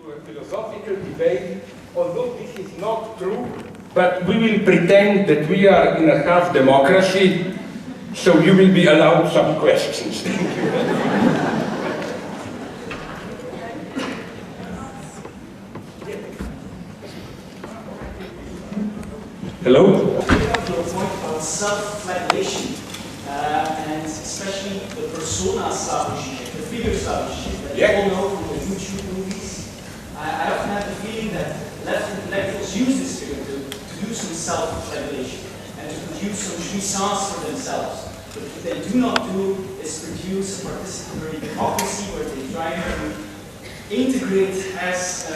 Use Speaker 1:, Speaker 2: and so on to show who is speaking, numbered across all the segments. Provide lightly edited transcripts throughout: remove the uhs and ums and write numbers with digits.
Speaker 1: into a philosophical debate, although this is not true, but we will pretend that we are in a half democracy, so you will be allowed some questions. Thank you. Hello?
Speaker 2: Your point about self-flagellation, and especially the persona Slavoj Zizek, the figure Slavoj Zizek, that we all know from the YouTube movies. I often have the feeling that left intellectuals use this figure to do some self-flagellation and to produce some jouissance for themselves. But what they do not do is produce a participatory democracy where they try to integrate as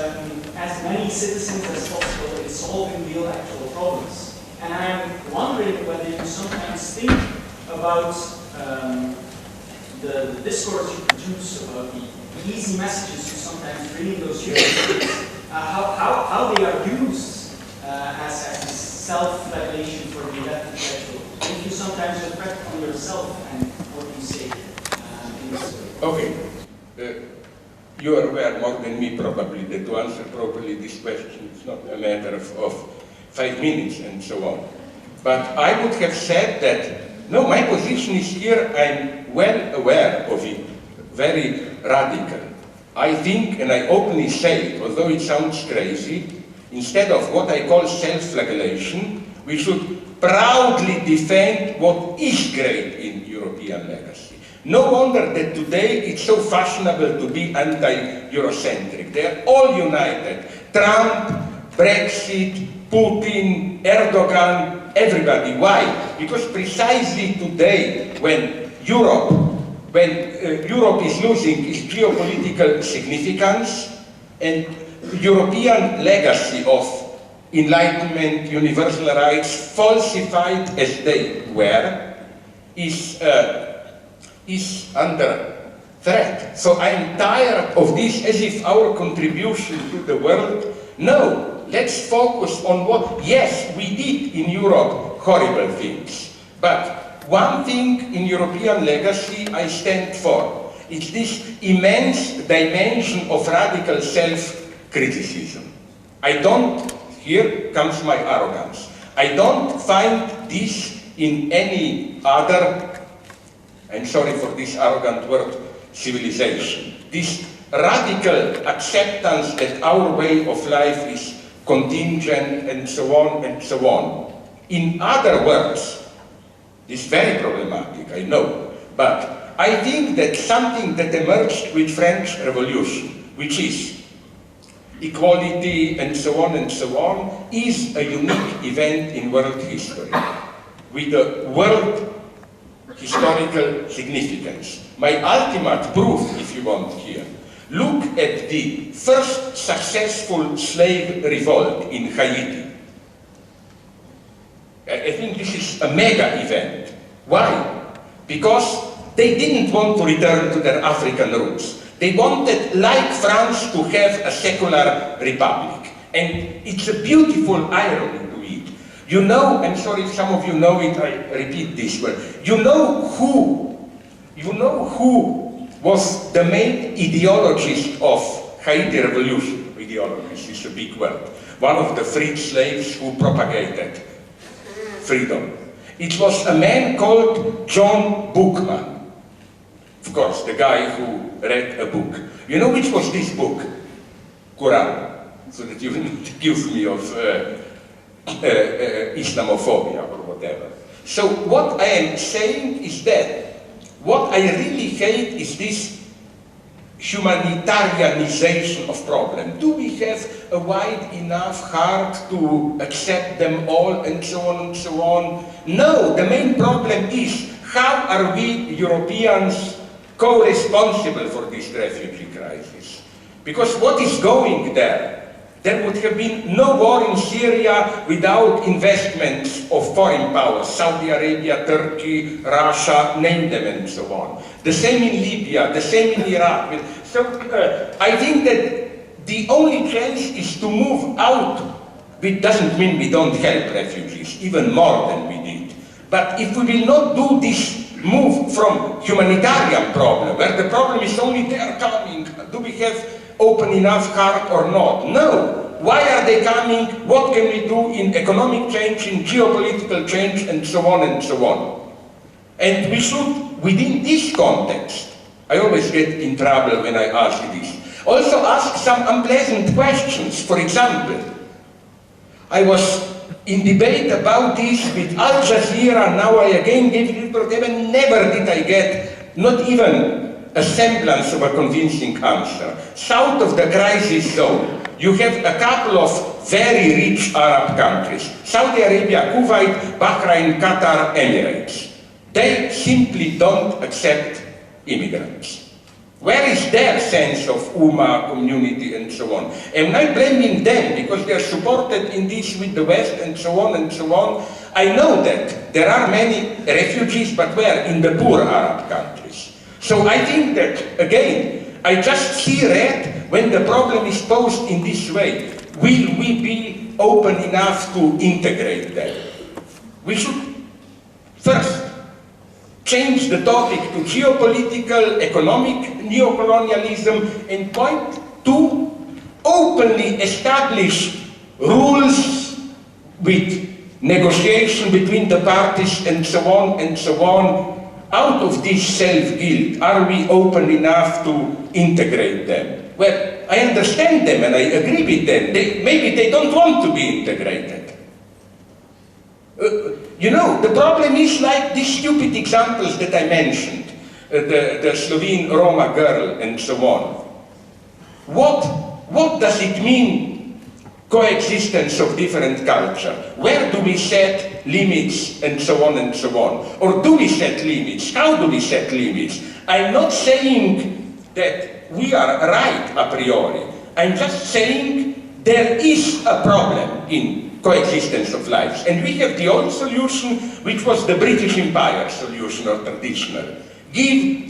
Speaker 2: many citizens as possible in solving real actual problems. And I'm wondering whether you sometimes think about the discourse you produce, about the easy messages you sometimes bring in those videos, how they are used as self-flagellation for the left intellectual. If you sometimes reflect on yourself and what you say in this way.
Speaker 1: Okay. You are aware more than me probably that to answer properly this question is not a matter of 5 minutes and so on. But I would have said that, no, my position is here, I'm well aware of it, very radical. I think, and I openly say it, although it sounds crazy, instead of what I call self-flagellation, we should proudly defend what is great in European legacy. No wonder that today it's so fashionable to be anti-Eurocentric. They're all united. Trump, Brexit, Putin, Erdogan, everybody. Why? Because precisely today, when Europe is losing its geopolitical significance, and European legacy of enlightenment, universal rights, falsified as they were, is under threat. So I'm tired of this as if our contribution to the world, no, let's focus on what, yes, we did in Europe horrible things, but one thing in European legacy I stand for, it's this immense dimension of radical self-criticism. I don't, here comes my arrogance, I don't find this in any other, I'm sorry for this arrogant word, civilization. This radical acceptance that our way of life is contingent and so on and so on. In other words, this is very problematic, I know, but I think that something that emerged with French Revolution, which is equality and so on, is a unique event in world history, with a world historical significance. My ultimate proof, if you want here, look at the first successful slave revolt in Haiti. I think this is a mega event. Why? Because they didn't want to return to their African roots. They wanted, like France, to have a secular republic. And it's a beautiful irony to it. You know, I'm sorry if some of you know it, I repeat this word. You know who was the main ideologist of Haiti revolution? Ideologist is a big word. One of the freed slaves who propagated freedom. It was a man called John Bookman. Of course, the guy who read a book. You know which was this book? Quran. So that you will accuse me of Islamophobia or whatever. So what I am saying is that what I really hate is this humanitarianization of problems. Do we have a wide enough heart to accept them all and so on and so on? No, the main problem is how are we Europeans co-responsible for this refugee crisis? Because what is going there? There would have been no war in Syria without investments of foreign powers, Saudi Arabia, Turkey, Russia, name them and so on. The same in Libya, the same in Iraq. So I think that the only chance is to move out, which doesn't mean we don't help refugees, even more than we did. But if we will not do this move from humanitarian problem, where the problem is only they are coming, do we have open enough heart or not. No. Why are they coming? What can we do in economic change, in geopolitical change, and so on and so on? And we should, within this context, I always get in trouble when I ask this, also ask some unpleasant questions. For example, I was in debate about this with Al Jazeera, now I again gave it to them, never did I get, not even a semblance of a convincing answer. South of the crisis zone, you have a couple of very rich Arab countries, Saudi Arabia, Kuwait, Bahrain, Qatar, Emirates. They simply don't accept immigrants. Where is their sense of Ummah, community, and so on? I'm not blaming them because they're supported in this with the West and so on and so on. I know that there are many refugees, but where? In the poor Arab countries. So I think that, again, I just see red when the problem is posed in this way. Will we be open enough to integrate them? We should first change the topic to geopolitical, economic neocolonialism and point to openly establish rules with negotiation between the parties and so on and so on. Out of this self-guilt, are we open enough to integrate them? Well, I understand them and I agree with them. Maybe they don't want to be integrated. You know, the problem is like these stupid examples that I mentioned, the Slovene Roma girl and so on. What does it mean, coexistence of different culture? Where do we set limits and so on and so on? Or do we set limits? How do we set limits? I'm not saying that we are right a priori. I'm just saying there is a problem in coexistence of lives. And we have the old solution, which was the British Empire solution or traditional.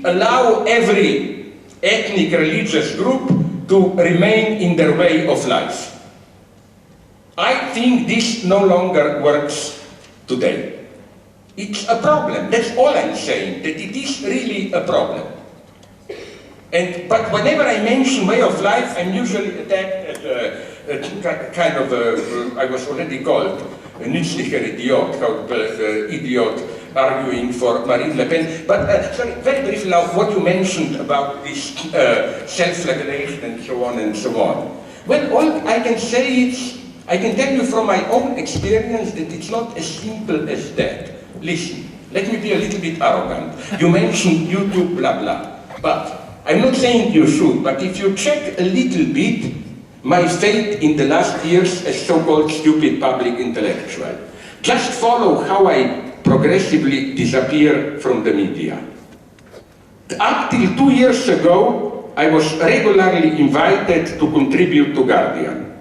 Speaker 1: Allow every ethnic religious group to remain in their way of life. I think this no longer works today. It's a problem. That's all I'm saying, that it is really a problem. But whenever I mention way of life, I'm usually attacked as kind of I was already called a nützlicher Idiot, idiot arguing for Marine Le Pen. But sorry, very briefly now, what you mentioned about this self-flagellation and so on and so on. Well, all I can say is, I can tell you from my own experience that it's not as simple as that. Listen, let me be a little bit arrogant. You mentioned YouTube, blah, blah. But I'm not saying you should, but if you check a little bit my fate in the last years as so-called stupid public intellectual, just follow how I progressively disappear from the media. Up till 2 years ago, I was regularly invited to contribute to Guardian.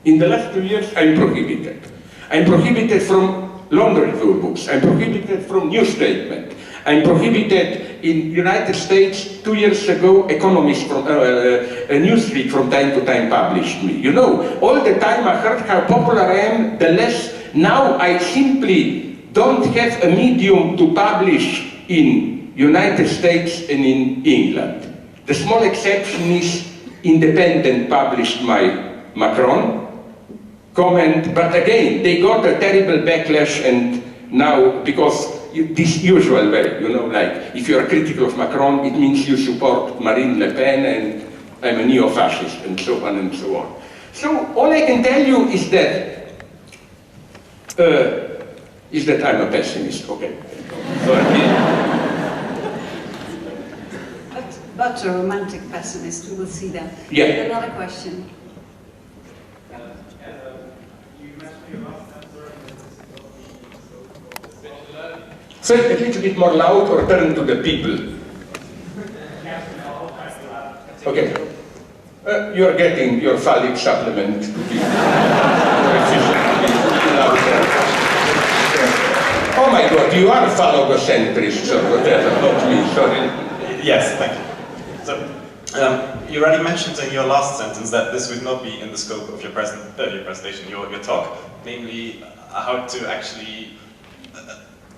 Speaker 1: In the last 2 years, I'm prohibited. I'm prohibited from London Review books. I'm prohibited from New Statement. I'm prohibited in United States. 2 years ago, Economist from Newsweek from time to time published me. You know, all the time I heard how popular I am, the less. Now I simply don't have a medium to publish in United States and in England. The small exception is Independent published my Macron comment, but again, they got a terrible backlash, and now, because this usual way, you know, like, if you're critical of Macron, it means you support Marine Le Pen, and I'm a neo-fascist, and so on and so on. So, all I can tell you is that I'm a pessimist, okay.
Speaker 3: But a romantic pessimist, we will see that.
Speaker 1: Yeah.
Speaker 3: Another question.
Speaker 1: Say a little bit more loud or turn to the people. Okay. You're getting your phallic supplement to be more efficient. Oh my God, you are phallogocentrist or whatever, not me, sorry.
Speaker 4: Yes, thank you. So, you already mentioned in your last sentence that this would not be in the scope of your presentation, your talk, namely how to actually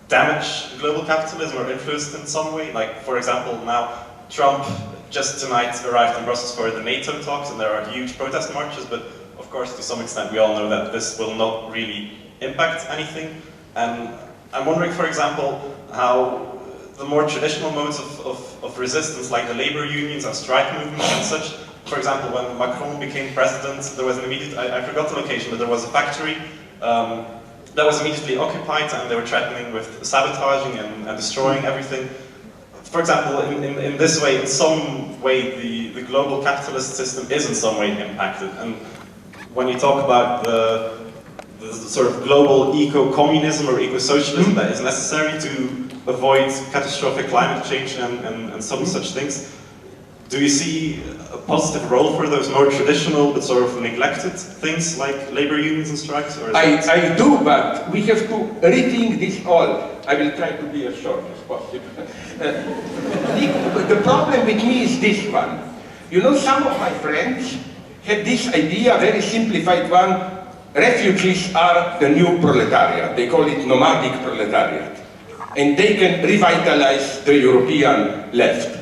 Speaker 4: damage global capitalism or influence it in some way. Like, for example, now Trump just tonight arrived in Brussels for the NATO talks, and there are huge protest marches, but of course, to some extent, we all know that this will not really impact anything. And I'm wondering, for example, how the more traditional modes of resistance, like the labor unions and strike movements and such, for example, when Macron became president, there was an immediate, I forgot the location, but there was a factory that was immediately occupied, and they were threatening with sabotaging and destroying everything. For example, in this way, in some way, the global capitalist system is in some way impacted. And when you talk about the sort of global eco-communism or eco-socialism that is necessary to avoid catastrophic climate change and some such things, do you see a positive role for those more traditional but sort of neglected things like labor unions and strikes? Or
Speaker 1: I do, but we have to rethink this all. I will try to be as short as possible. The problem with me is this one. You know, some of my friends had this idea, very simplified one: refugees are the new proletariat. They call it nomadic proletariat. And they can revitalize the European left.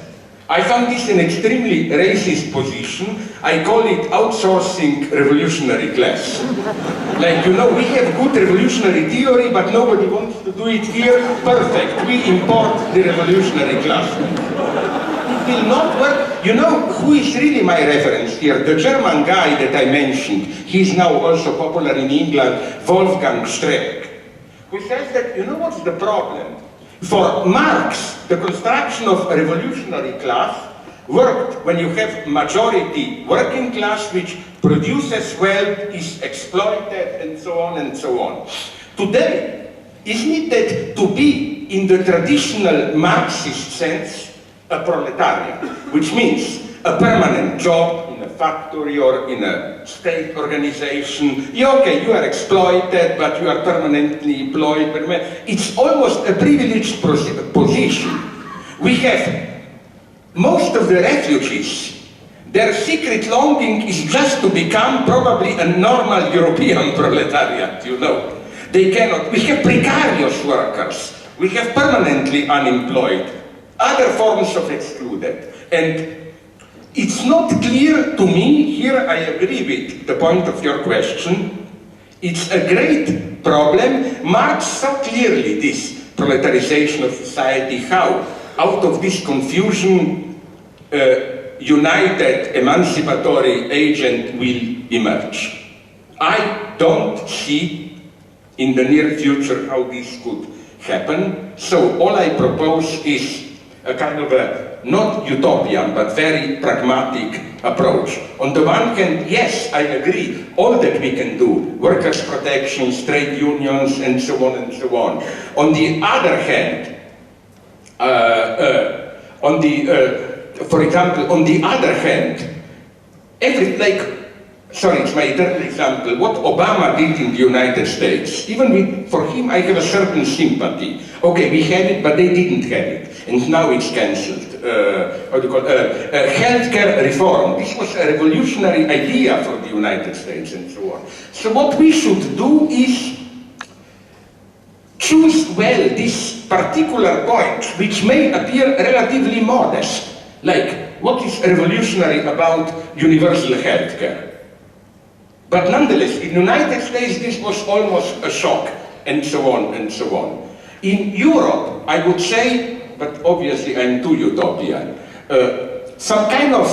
Speaker 1: I found this an extremely racist position. I call it outsourcing revolutionary class. Like, you know, we have good revolutionary theory, but nobody wants to do it here. Perfect. We import the revolutionary class. It will not work. You know who is really my reference here? The German guy that I mentioned. He's now also popular in England, Wolfgang Streeck, who says that, you know what's the problem? For Marx, the construction of a revolutionary class worked when you have majority working class which produces wealth, is exploited, and so on and so on. Today, isn't it that to be in the traditional Marxist sense a proletariat, which means a permanent job in a factory or in a state organization? Yeah, okay, you are exploited, but you are permanently employed. It's almost a privileged position. We have most of the refugees, their secret longing is just to become probably a normal European proletariat, you know. They cannot. We have precarious workers. We have permanently unemployed. Other forms of excluded. And it's not clear to me, here I agree with the point of your question, it's a great problem. Marx saw clearly this proletarization of society, how out of this confusion united emancipatory agent will emerge. I don't see in the near future how this could happen, so all I propose is a kind of a not utopian, but very pragmatic approach. On the one hand, yes, I agree, all that we can do, workers' protections, trade unions, and so on and so on. On the other hand, for example, on the other hand, sorry, it's my eternal example, what Obama did in the United States, even for him I have a certain sympathy. Okay, we had it, but they didn't have it, and now it's cancelled. Healthcare reform, this was a revolutionary idea for the United States and so on. So what we should do is choose well these particular points, which may appear relatively modest, like what is revolutionary about universal healthcare. But nonetheless, in the United States, this was almost a shock, and so on and so on. In Europe, I would say, but obviously I'm too utopian, some kind of,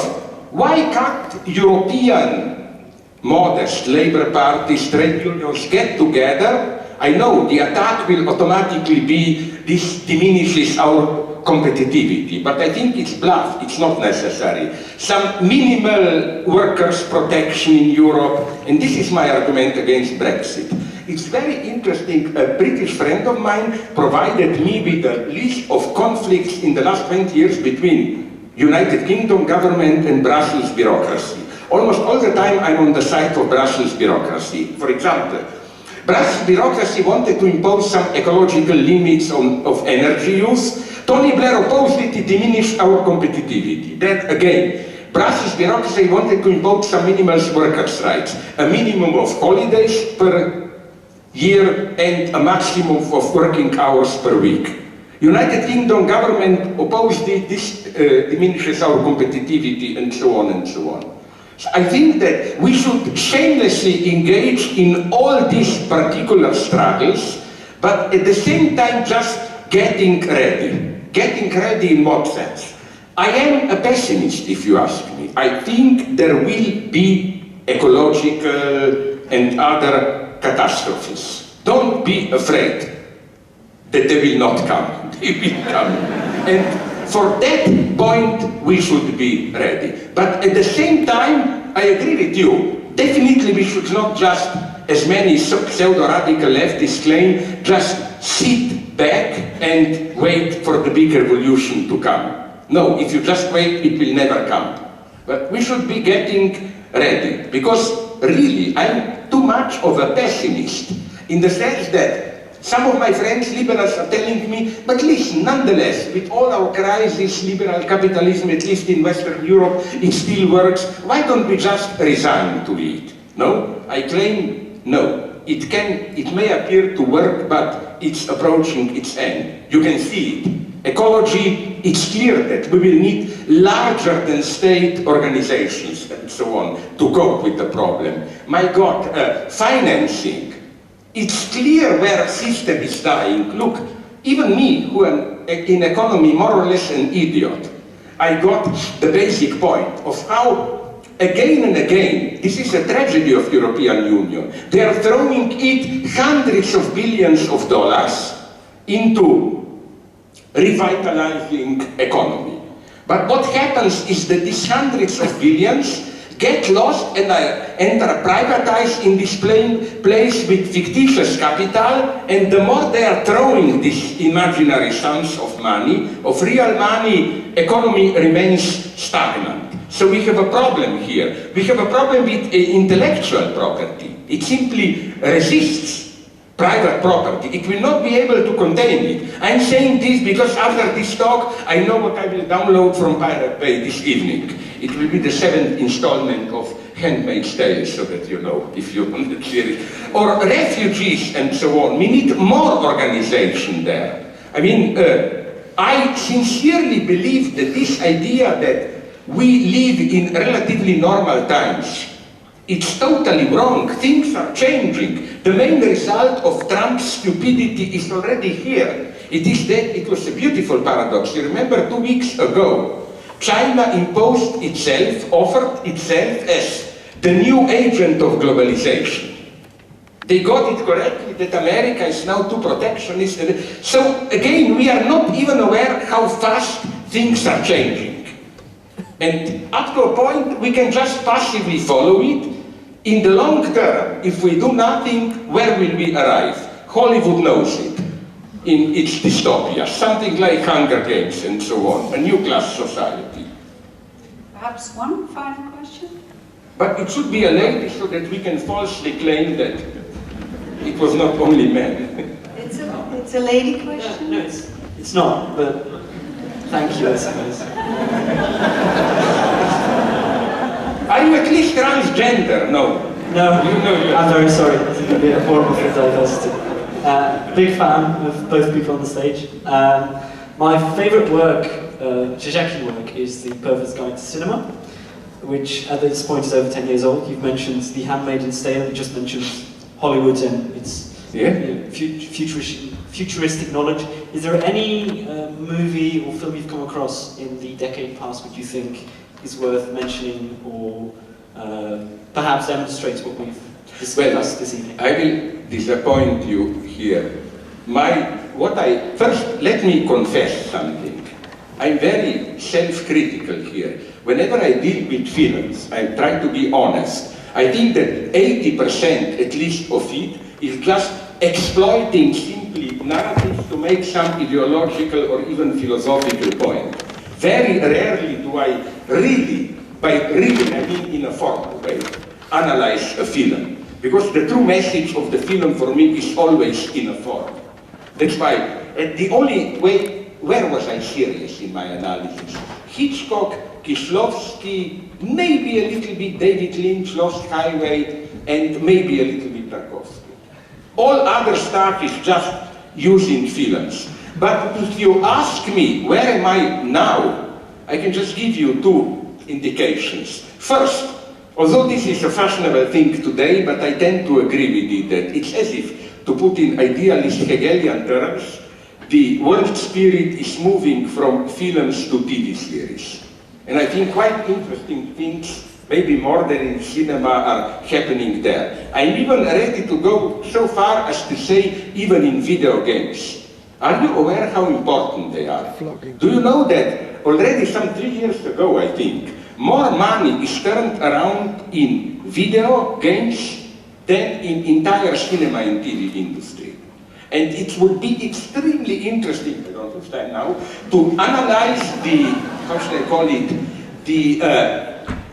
Speaker 1: why can't European modest labor parties, trade unions get together? I know the attack will automatically be this diminishes our competitivity, but I think it's bluff, it's not necessary. Some minimal workers' protection in Europe, and this is my argument against Brexit. It's very interesting, a British friend of mine provided me with a list of conflicts in the last 20 years between United Kingdom government and Brussels bureaucracy. Almost all the time I'm on the side of Brussels bureaucracy. For example, Brussels bureaucracy wanted to impose some ecological limits of energy use. Tony Blair opposed it, it diminished our competitivity. Then again, Brussels bureaucracy wanted to impose some minimal workers' rights, a minimum of holidays per year and a maximum of working hours per week. United Kingdom government opposed it, this diminishes our competitivity, and so on and so on. So I think that we should shamelessly engage in all these particular struggles, but at the same time just getting ready. Getting ready in what sense? I am a pessimist, if you ask me. I think there will be ecological and other catastrophes. Don't be afraid that they will not come. They will come. And for that point, we should be ready. But at the same time, I agree with you. Definitely we should not just, as many pseudo-radical leftists claim, just sit back and wait for the big revolution to come. No, if you just wait, it will never come. But we should be getting ready, because really, I'm too much of a pessimist, in the sense that some of my friends, liberals, are telling me, but listen, nonetheless, with all our crisis, liberal capitalism, at least in Western Europe, it still works. Why don't we just resign to it? No, I claim no. It may appear to work, but it's approaching its end. You can see it. Ecology, it's clear that we will need larger than state organizations and so on to cope with the problem. My God, financing. It's clear where system is dying. Look, even me, who am in economy more or less an idiot, I got the basic point of how, again and again, this is a tragedy of European Union. They are throwing it hundreds of billions of dollars into revitalizing economy. But what happens is that these hundreds of billions get lost and are privatized in this place with fictitious capital, and the more they are throwing these imaginary sums of money, of real money, economy remains stagnant. So we have a problem here. We have a problem with intellectual property. It simply resists private property. It will not be able to contain it. I'm saying this because after this talk, I know what I will download from Pirate Bay this evening. It will be the 7th installment of Handmaid's Tale, so that you know, if you want to hear it. Or refugees and so on. We need more organization there. I mean, I sincerely believe that this idea that we live in relatively normal times, it's totally wrong. Things are changing. The main result of Trump's stupidity is already here. It is that it was a beautiful paradox. You remember 2 weeks ago, China imposed itself, offered itself as the new agent of globalization. They got it correctly that America is now too protectionist. So again, we are not even aware how fast things are changing. And up to a point, we can just passively follow it. In the long term, if we do nothing, where will we arrive? Hollywood knows it in its dystopia, something like Hunger Games and so on, a new class society.
Speaker 3: Perhaps one final question?
Speaker 1: But it should be a lady so that we can falsely claim that it was not only men.
Speaker 3: It's a lady question?
Speaker 2: No, it's not, but thank you, I suppose.
Speaker 1: Are you at least transgender? No.
Speaker 2: No,
Speaker 1: You
Speaker 2: I'm very sorry. This is going to be horrible for diversity. Big fan of both people on the stage. My favourite work, Zizek's work, is The Pervert's Guide to Cinema, which at this point is over 10 years old. You've mentioned The Handmaid's Tale, you just mentioned Hollywood and its futuristic knowledge. Is there any movie or film you've come across in the decade past which you think is worth mentioning, or perhaps demonstrates what we've discussed this evening?
Speaker 1: I will disappoint you here. First, let me confess something. I'm very self-critical here. Whenever I deal with films, I try to be honest. I think that 80% at least of it is just exploiting simply narratives to make some ideological or even philosophical point. Very rarely do I really, by reading I mean in a formal way, analyze a film. Because the true message of the film for me is always in a form. That's why the only way, where was I serious in my analysis? Hitchcock, Kieślowski, maybe a little bit David Lynch, Lost Highway, and maybe a little bit Tarkovsky. All other stuff is just using films. But if you ask me, where am I now? I can just give you two indications. First, although this is a fashionable thing today, but I tend to agree with it, that it's as if, to put in idealist Hegelian terms, the world spirit is moving from films to TV series. And I think quite interesting things, maybe more than in cinema, are happening there. I'm even ready to go so far as to say even in video games. Are you aware how important they are? Do you know that already some 3 years ago, I think, more money is turned around in video games than in entire cinema and TV industry? And it would be extremely interesting, I don't understand now, to analyze the, how should I call it, the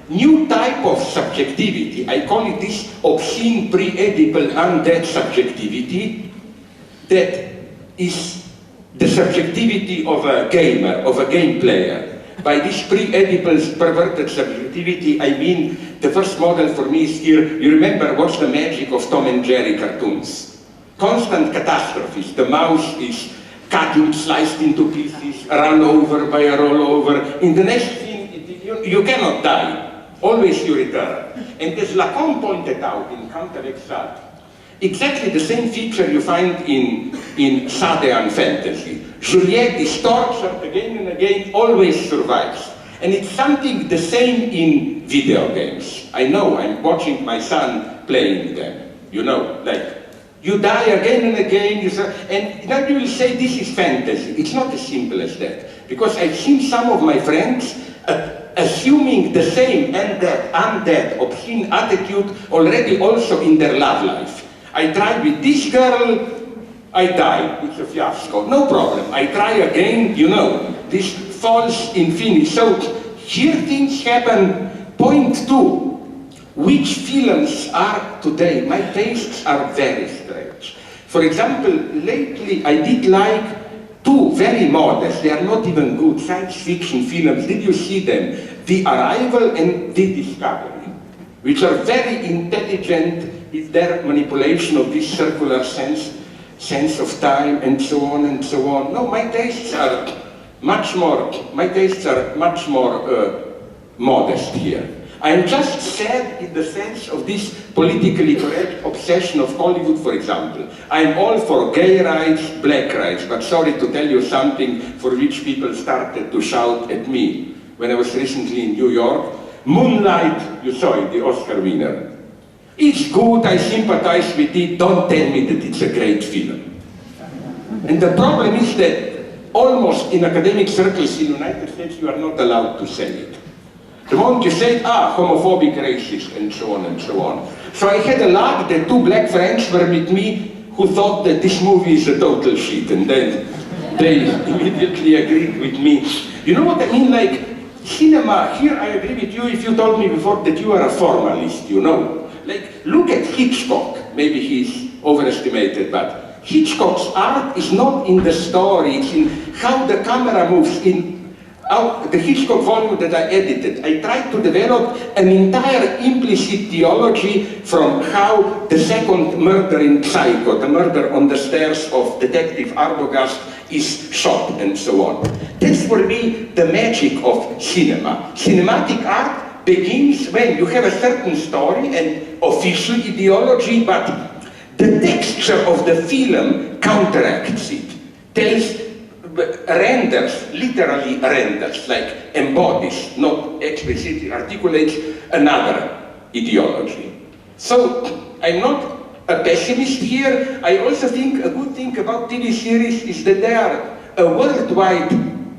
Speaker 1: new type of subjectivity. I call it this obscene, pre-edible, undead subjectivity that is the subjectivity of a gamer, of a game player. By this pre-edible, perverted subjectivity, I mean, the first model for me is here, you remember what's the magic of Tom and Jerry cartoons? Constant catastrophes. The mouse is cut, sliced into pieces, run over by a rollover. In the next scene, you cannot die. Always you return. And as Lacan pointed out in Counter-Exalt, exactly the same feature you find in Sadean fantasy. Juliet is tortured again and again, always survives. And it's something the same in video games. I know, I'm watching my son playing them. You know, like, you die again and again, and now you will say this is fantasy. It's not as simple as that. Because I've seen some of my friends assuming the same undead, obscene attitude already also in their love life. I tried with this girl, I died. It's a fiasco. No problem. I try again, you know, this false infinity. So here things happen. Point two. Which films are today? My tastes are very strange. For example, lately I did like two very modest, they are not even good, science fiction films. Did you see them? The Arrival and The Discovery, which are very intelligent in their manipulation of this circular sense of time and so on and so on. No, my tastes are much more modest here. I'm just sad in the sense of this politically correct obsession of Hollywood, for example. I'm all for gay rights, black rights, but sorry to tell you something for which people started to shout at me when I was recently in New York. Moonlight, you saw it, the Oscar winner. It's good, I sympathize with it, don't tell me that it's a great film. And the problem is that almost in academic circles in the United States you are not allowed to say it. The moment you say, homophobic, racist, and so on and so on. So I had a luck that two black friends were with me who thought that this movie is a total shit, and then they immediately agreed with me. You know what I mean? Like, cinema, here I agree with you if you told me before that you are a formalist, you know. Like, look at Hitchcock. Maybe he's overestimated, but Hitchcock's art is not in the story, it's in how the camera moves, in the Hitchcock volume that I edited. I tried to develop an entire implicit theology from how the second murder in Psycho, the murder on the stairs of Detective Arbogast, is shot and so on. That's for me the magic of cinema. Cinematic art begins when you have a certain story and official ideology, but the texture of the film counteracts it, renders, literally renders, like embodies, not explicitly articulates another ideology. So I'm not a pessimist here. I also think a good thing about TV series is that they are a worldwide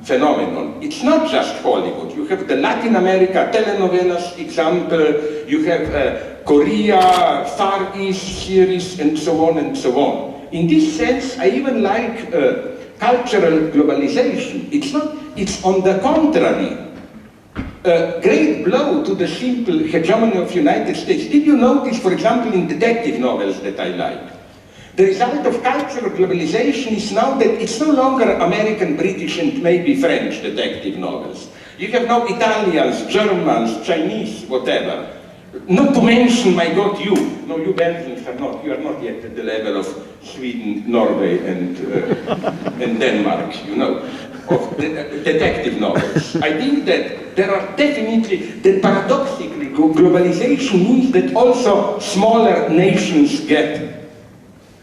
Speaker 1: phenomenon. It's not just Hollywood. You have the Latin America telenovelas example, you have Korea, Far East series, and so on and so on. In this sense, I even like cultural globalization. It's on the contrary, a great blow to the simple hegemony of the United States. Did you notice, for example, in detective novels that I like? The result of cultural globalization is now that it's no longer American, British, and maybe French detective novels. You have now Italians, Germans, Chinese, whatever. Not to mention, my God, you. No, you Belgians are not. You are not yet at the level of Sweden, Norway, and Denmark, you know, of detective novels. I think that there are definitely, that paradoxically, globalization means that also smaller nations get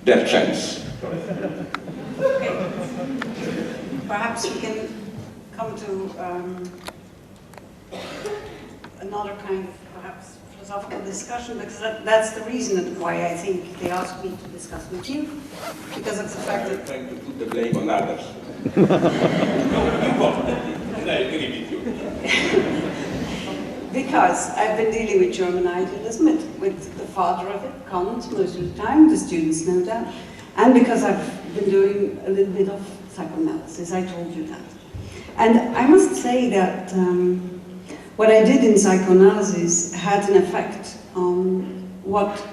Speaker 1: their chance.
Speaker 3: Okay. Perhaps we can come to another kind of perhaps philosophical discussion, because that's the reason why I think they asked me to discuss with you, because of the fact that...
Speaker 1: I'm trying to put the blame on others. No, I agree with you.
Speaker 3: Because I've been dealing with German idealism, with the father of it, Kant, most of the time, the students know that, and because I've been doing a little bit of psychoanalysis, I told you that. And I must say that what I did in psychoanalysis had an effect on what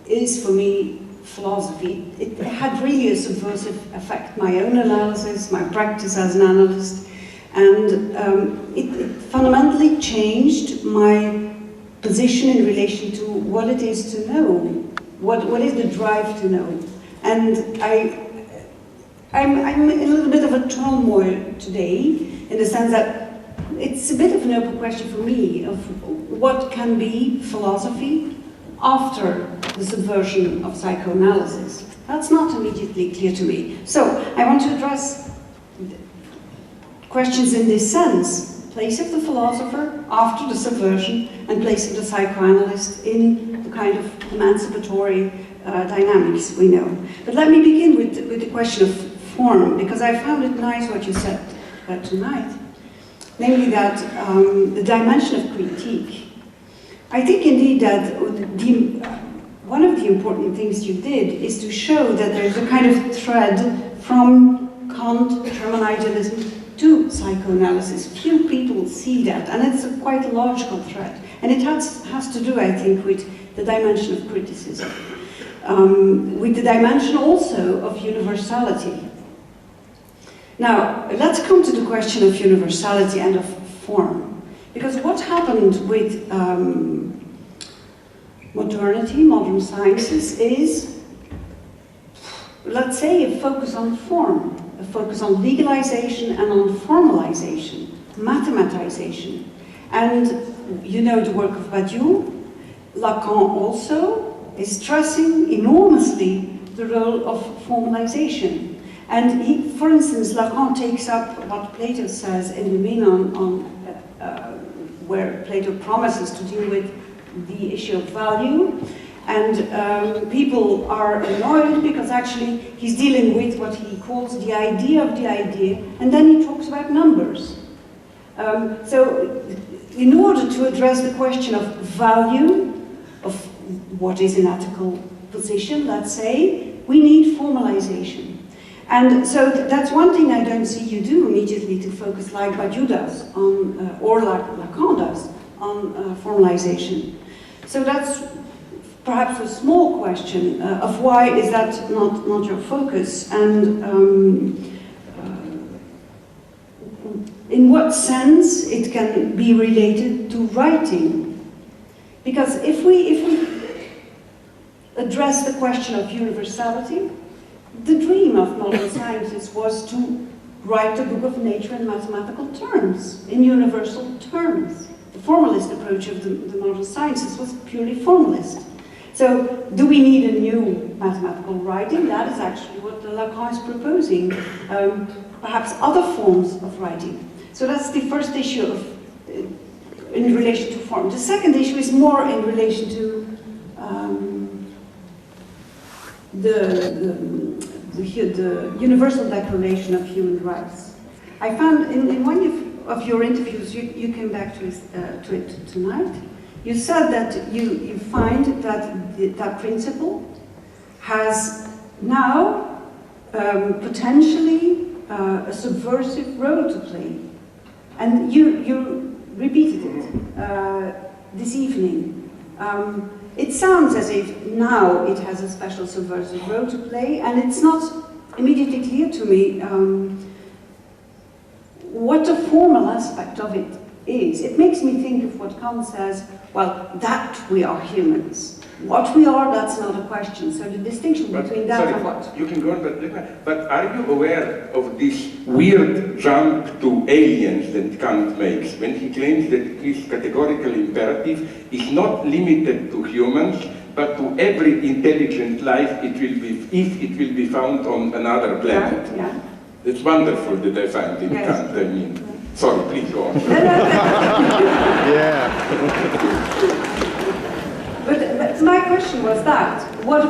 Speaker 3: is for me philosophy. It had really a subversive effect, my own analysis, my practice as an analyst, and it fundamentally changed my position in relation to what it is to know, what is the drive to know. And I'm in a little bit of a turmoil today, in the sense that it's a bit of an open question for me of what can be philosophy after the subversion of psychoanalysis. That's not immediately clear to me. So I want to address questions in this sense: place of the philosopher after the subversion, and place of the psychoanalyst in the kind of emancipatory dynamics we know. But let me begin with the question of form, because I found it nice what you said tonight, namely that the dimension of critique. I think indeed that one of the important things you did is to show that there's a kind of thread from Kant, German idealism, to psychoanalysis. Few people see that, and it's a quite logical thread. And it has to do, I think, with the dimension of criticism, with the dimension also of universality. Now, let's come to the question of universality and of form. Because what happened with modernity, modern sciences, is, let's say, a focus on form, a focus on legalization and on formalization, mathematization. And you know the work of Badiou. Lacan also is stressing enormously the role of formalization. And he, for instance, Lacan takes up what Plato says in the Menon, where Plato promises to deal with the issue of value. And people are annoyed because actually he's dealing with what he calls the idea of the idea, and then he talks about numbers. So in order to address the question of value, of what is an ethical position, let's say, we need formalization. And so that's one thing I don't see you do immediately, to focus like Badiou does, on, or like Lacan does, on formalization. So that's perhaps a small question of why is that not your focus, and in what sense it can be related to writing. Because if we address the question of universality, the dream of modern sciences was to write the book of nature in mathematical terms, in universal terms. The formalist approach of the modern sciences was purely formalist. So, do we need a new mathematical writing? That is actually what Lacan is proposing. Perhaps other forms of writing. So that's the first issue of, in relation to form. The second issue is more in relation to the Universal Declaration of Human Rights. I found in one of your interviews, you came back to it tonight. You said that you find that that principle has now potentially a subversive role to play. And you repeated it this evening. It sounds as if now it has a special subversive role to play, and it's not immediately clear to me what the formal aspect of it is. It makes me think of what Kant says, well, that we are humans. What we are, that's not a question. So the distinction between that
Speaker 1: sorry,
Speaker 3: and what?
Speaker 1: You can go on, but are you aware of this weird jump to aliens that Kant makes when he claims that his categorical imperative is not limited to humans, but to every intelligent life it will be, if it will be found on another planet?
Speaker 3: Yeah.
Speaker 1: It's wonderful that I find in Kant. I mean, sorry, please go on.
Speaker 5: Yeah.
Speaker 3: But my question was that. What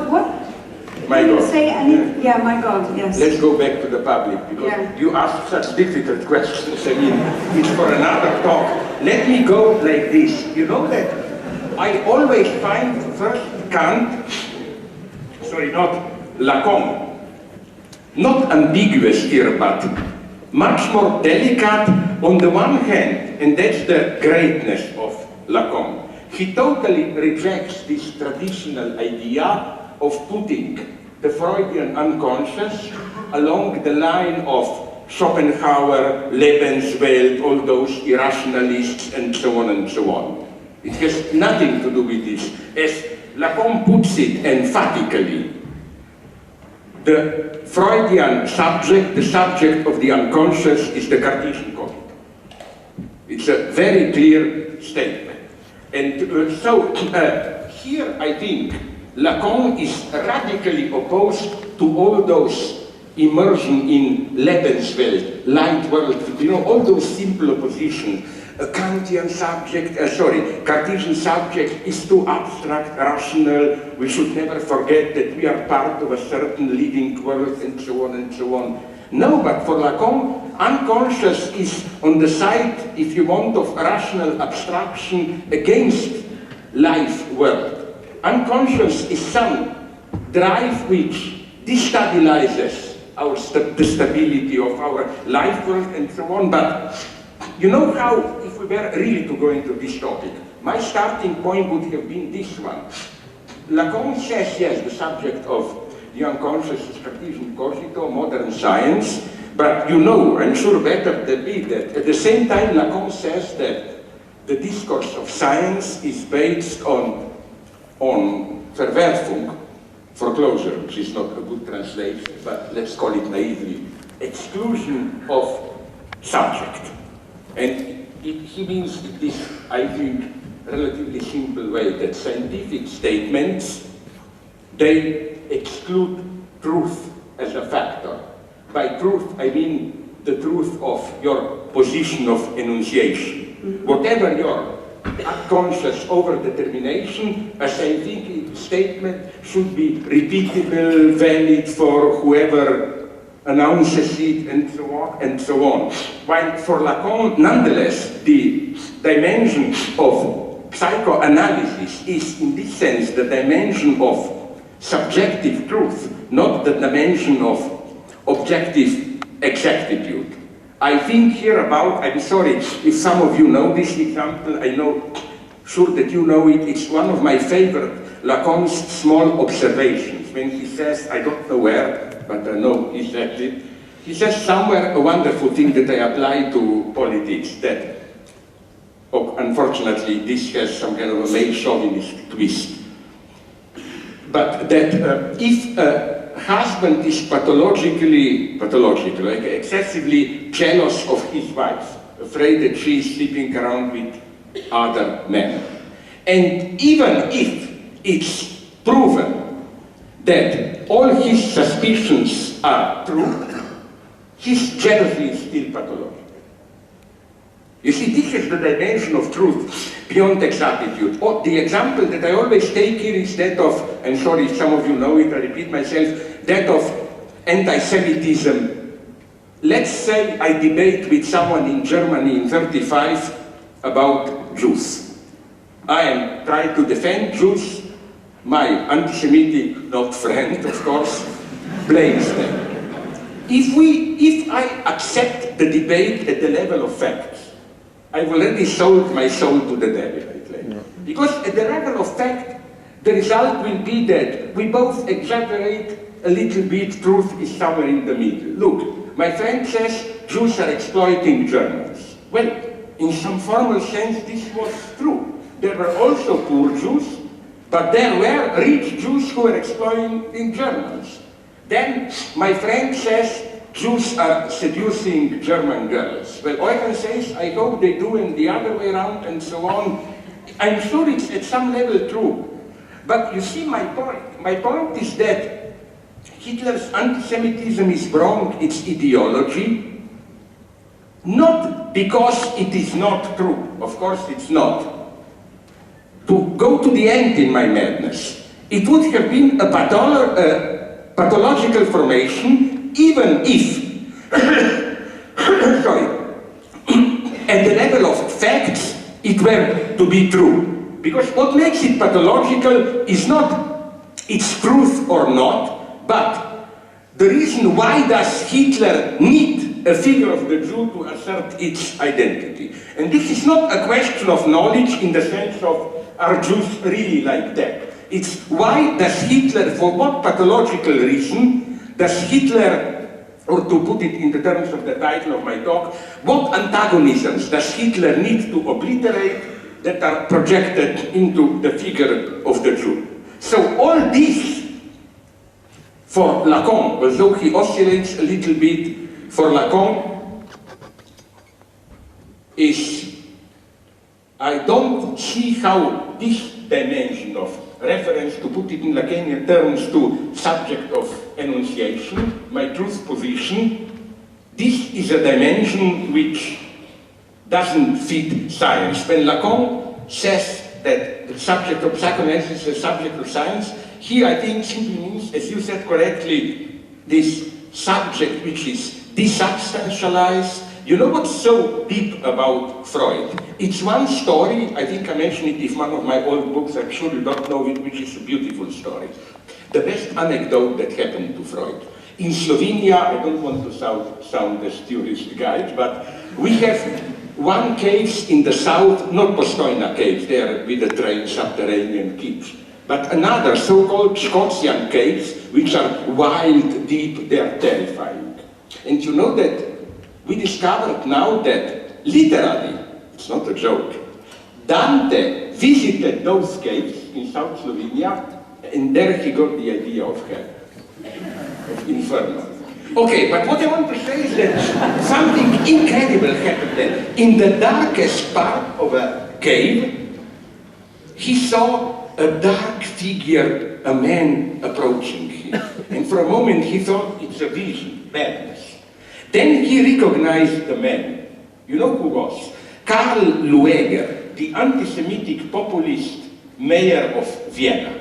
Speaker 1: My
Speaker 3: do you
Speaker 1: God.
Speaker 3: say any, yeah, my God, yes.
Speaker 1: Let's go back to the public, because you ask such difficult questions. I mean, it's for another talk. Let me go like this. You know that I always find first Kant, sorry, not Lacan, not ambiguous here, but much more delicate on the one hand, and that's the greatness of Lacan. He totally rejects this traditional idea of putting the Freudian unconscious along the line of Schopenhauer, Lebenswelt, all those irrationalists, and so on and so on. It has nothing to do with this. As Lacan puts it emphatically, the Freudian subject, the subject of the unconscious, is the Cartesian cogito. It's a very clear statement. And so here I think Lacan is radically opposed to all those immersion in Lebenswelt, light world, you know, all those simple oppositions. A Kantian subject, Cartesian subject is too abstract, rational. We should never forget that we are part of a certain living world, and so on and so on. No, but for Lacan, unconscious is on the side, if you want, of rational abstraction against life world. Unconscious is some drive which destabilizes the stability of our life world and so on. But you know how, if we were really to go into this topic, my starting point would have been this one. Lacan says, yes, the subject of the unconscious is Cartesian cogito, modern science, but you know, I'm sure better than me, that at the same time Lacan says that the discourse of science is based on Verwerfung, foreclosure, which is not a good translation, but let's call it naively, exclusion of subject. And he means this, I think, relatively simple way, that scientific statements, they exclude truth as a factor. By truth, I mean the truth of your position of enunciation. Whatever your unconscious overdetermination, a scientific statement should be repeatable, valid for whoever announces it, and so on and so on. While for Lacan, nonetheless, the dimension of psychoanalysis is, in this sense, the dimension of subjective truth, not the dimension of objective exactitude. I think here about, I'm sorry if some of you know this example, I know, sure that you know it, it's one of my favorite Lacan's small observations, when he says, I don't know where, but I know he said it, he says somewhere a wonderful thing that I apply to politics, that, oh, unfortunately, this has some kind of a male chauvinist twist, but that if a husband is pathologically, like excessively jealous of his wife, afraid that she is sleeping around with other men, and even if it's proven that all his suspicions are true, his jealousy is still pathological. You see, this is the dimension of truth beyond exactitude. Oh, the example that I always take here is that of, I'm sorry if some of you know it, I repeat myself, that of anti-Semitism. Let's say I debate with someone in Germany in 1935 about Jews. I am trying to defend Jews. My anti-Semitic, not friend, of course, blames them. If I accept the debate at the level of facts, I've already sold my soul to the devil, I claim. Yeah. Because at the level of fact, the result will be that we both exaggerate a little bit, truth is somewhere in the middle. Look, my friend says Jews are exploiting Germans. Well, in some formal sense, this was true. There were also poor Jews, But there were rich Jews who were exploiting Germans. Then my friend says Jews are seducing German girls. Well, Eugen says, I hope they do, and the other way around, and so on. I'm sure it's at some level true. But you see my point. My point is that Hitler's anti-Semitism is wrong, it's ideology, not because it is not true. Of course it's not. To go to the end in my madness, it would have been a pathological formation, even if, sorry, at the level of facts, it were to be true. Because what makes it pathological is not its truth or not, but the reason why does Hitler need a figure of the Jew to assert its identity. And this is not a question of knowledge in the sense of are Jews really like that? It's why does Hitler, for what pathological reason, does Hitler, or to put it in the terms of the title of my talk, what antagonisms does Hitler need to obliterate that are projected into the figure of the Jew? So all this, for Lacan, although he oscillates a little bit, for Lacan is, I don't see how this dimension of reference, to put it in Lacanian terms, to subject of enunciation, my truth position, this is a dimension which doesn't fit science. When Lacan says that the subject of psychoanalysis is a subject of science, he, I think, simply means, as you said correctly, this subject which is desubstantialized. You know what's so deep about Freud? It's one story, I think I mentioned it in one of my old books, I'm sure you don't know it, which is a beautiful story. The best anecdote that happened to Freud. In Slovenia, I don't want to sound a tourist guide, but we have one cave in the south, not Postojna cave, there with the train subterranean keeps, but another so-called Scotian caves, which are wild, deep, they're terrifying. And you know that we discovered now that, literally, it's not a joke, Dante visited those caves in South Slovenia, and there he got the idea of hell, of inferno. Okay, but what I want to say is that something incredible happened there. In the darkest part of a cave, he saw a dark figure, a man approaching him. And for a moment he thought it's a vision, madness. Then he recognized the man. You know who was? Karl Lueger, the anti-Semitic populist mayor of Vienna.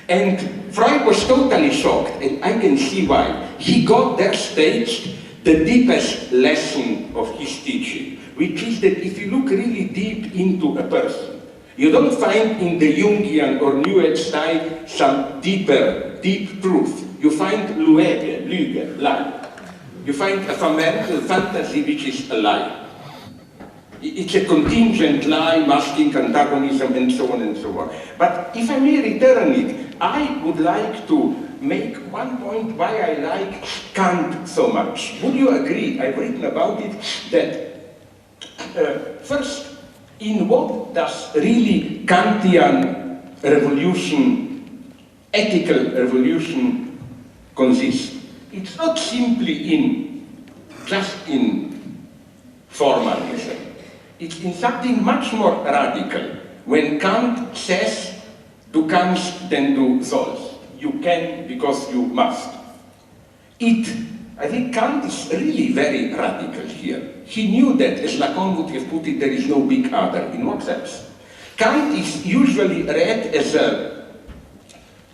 Speaker 1: And Freud was totally shocked, and I can see why. He got there staged the deepest lesson of his teaching, which is that if you look really deep into a person, you don't find in the Jungian or New Age style some deep truth. You find Lüge, lie. You find a fundamental fantasy which is a lie. It's a contingent lie, masking antagonism, and so on and so on. But if I may return it, I would like to make one point why I like Kant so much. Would you agree, I've written about it, that first, in what does really Kantian revolution, ethical revolution, consist? It's not simply just in formalism. It's in something much more radical. When Kant says, du kannst, then du sollst. You can because you must. I think Kant is really very radical here. He knew that, as Lacan would have put it, there is no big other. In what sense? Kant is usually read as a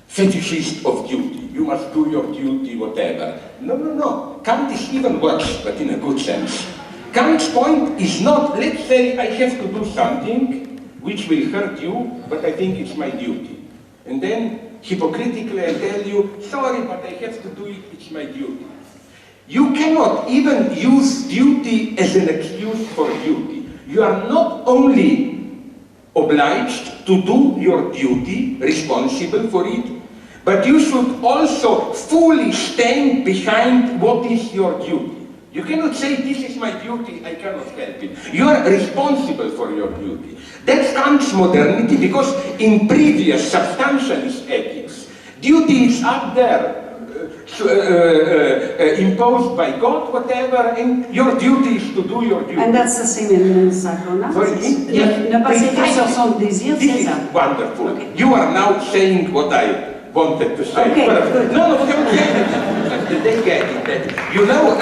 Speaker 1: fetishist of duty. You must do your duty, whatever. No. Kant is even worse, but in a good sense. Kant's point is not, let's say I have to do something which will hurt you, but I think it's my duty. And then, hypocritically, I tell you, sorry, but I have to do it, it's my duty. You cannot even use duty as an excuse for duty. You are not only obliged to do your duty, responsible for it, but you should also fully stand behind what is your duty. You cannot say, this is my duty, I cannot help it. You are responsible for your duty. That's Kant's modernity, because in previous substantialist ethics, duty is up there, imposed by God, whatever, and your duty is to do your duty.
Speaker 3: And that's the same in psychoanalysis. Ne pas céder sur son désir, c'est ça.
Speaker 1: Wonderful.
Speaker 3: Okay.
Speaker 1: You are now saying what I wanted to say.
Speaker 3: Okay, good.
Speaker 1: No, they get it. You know,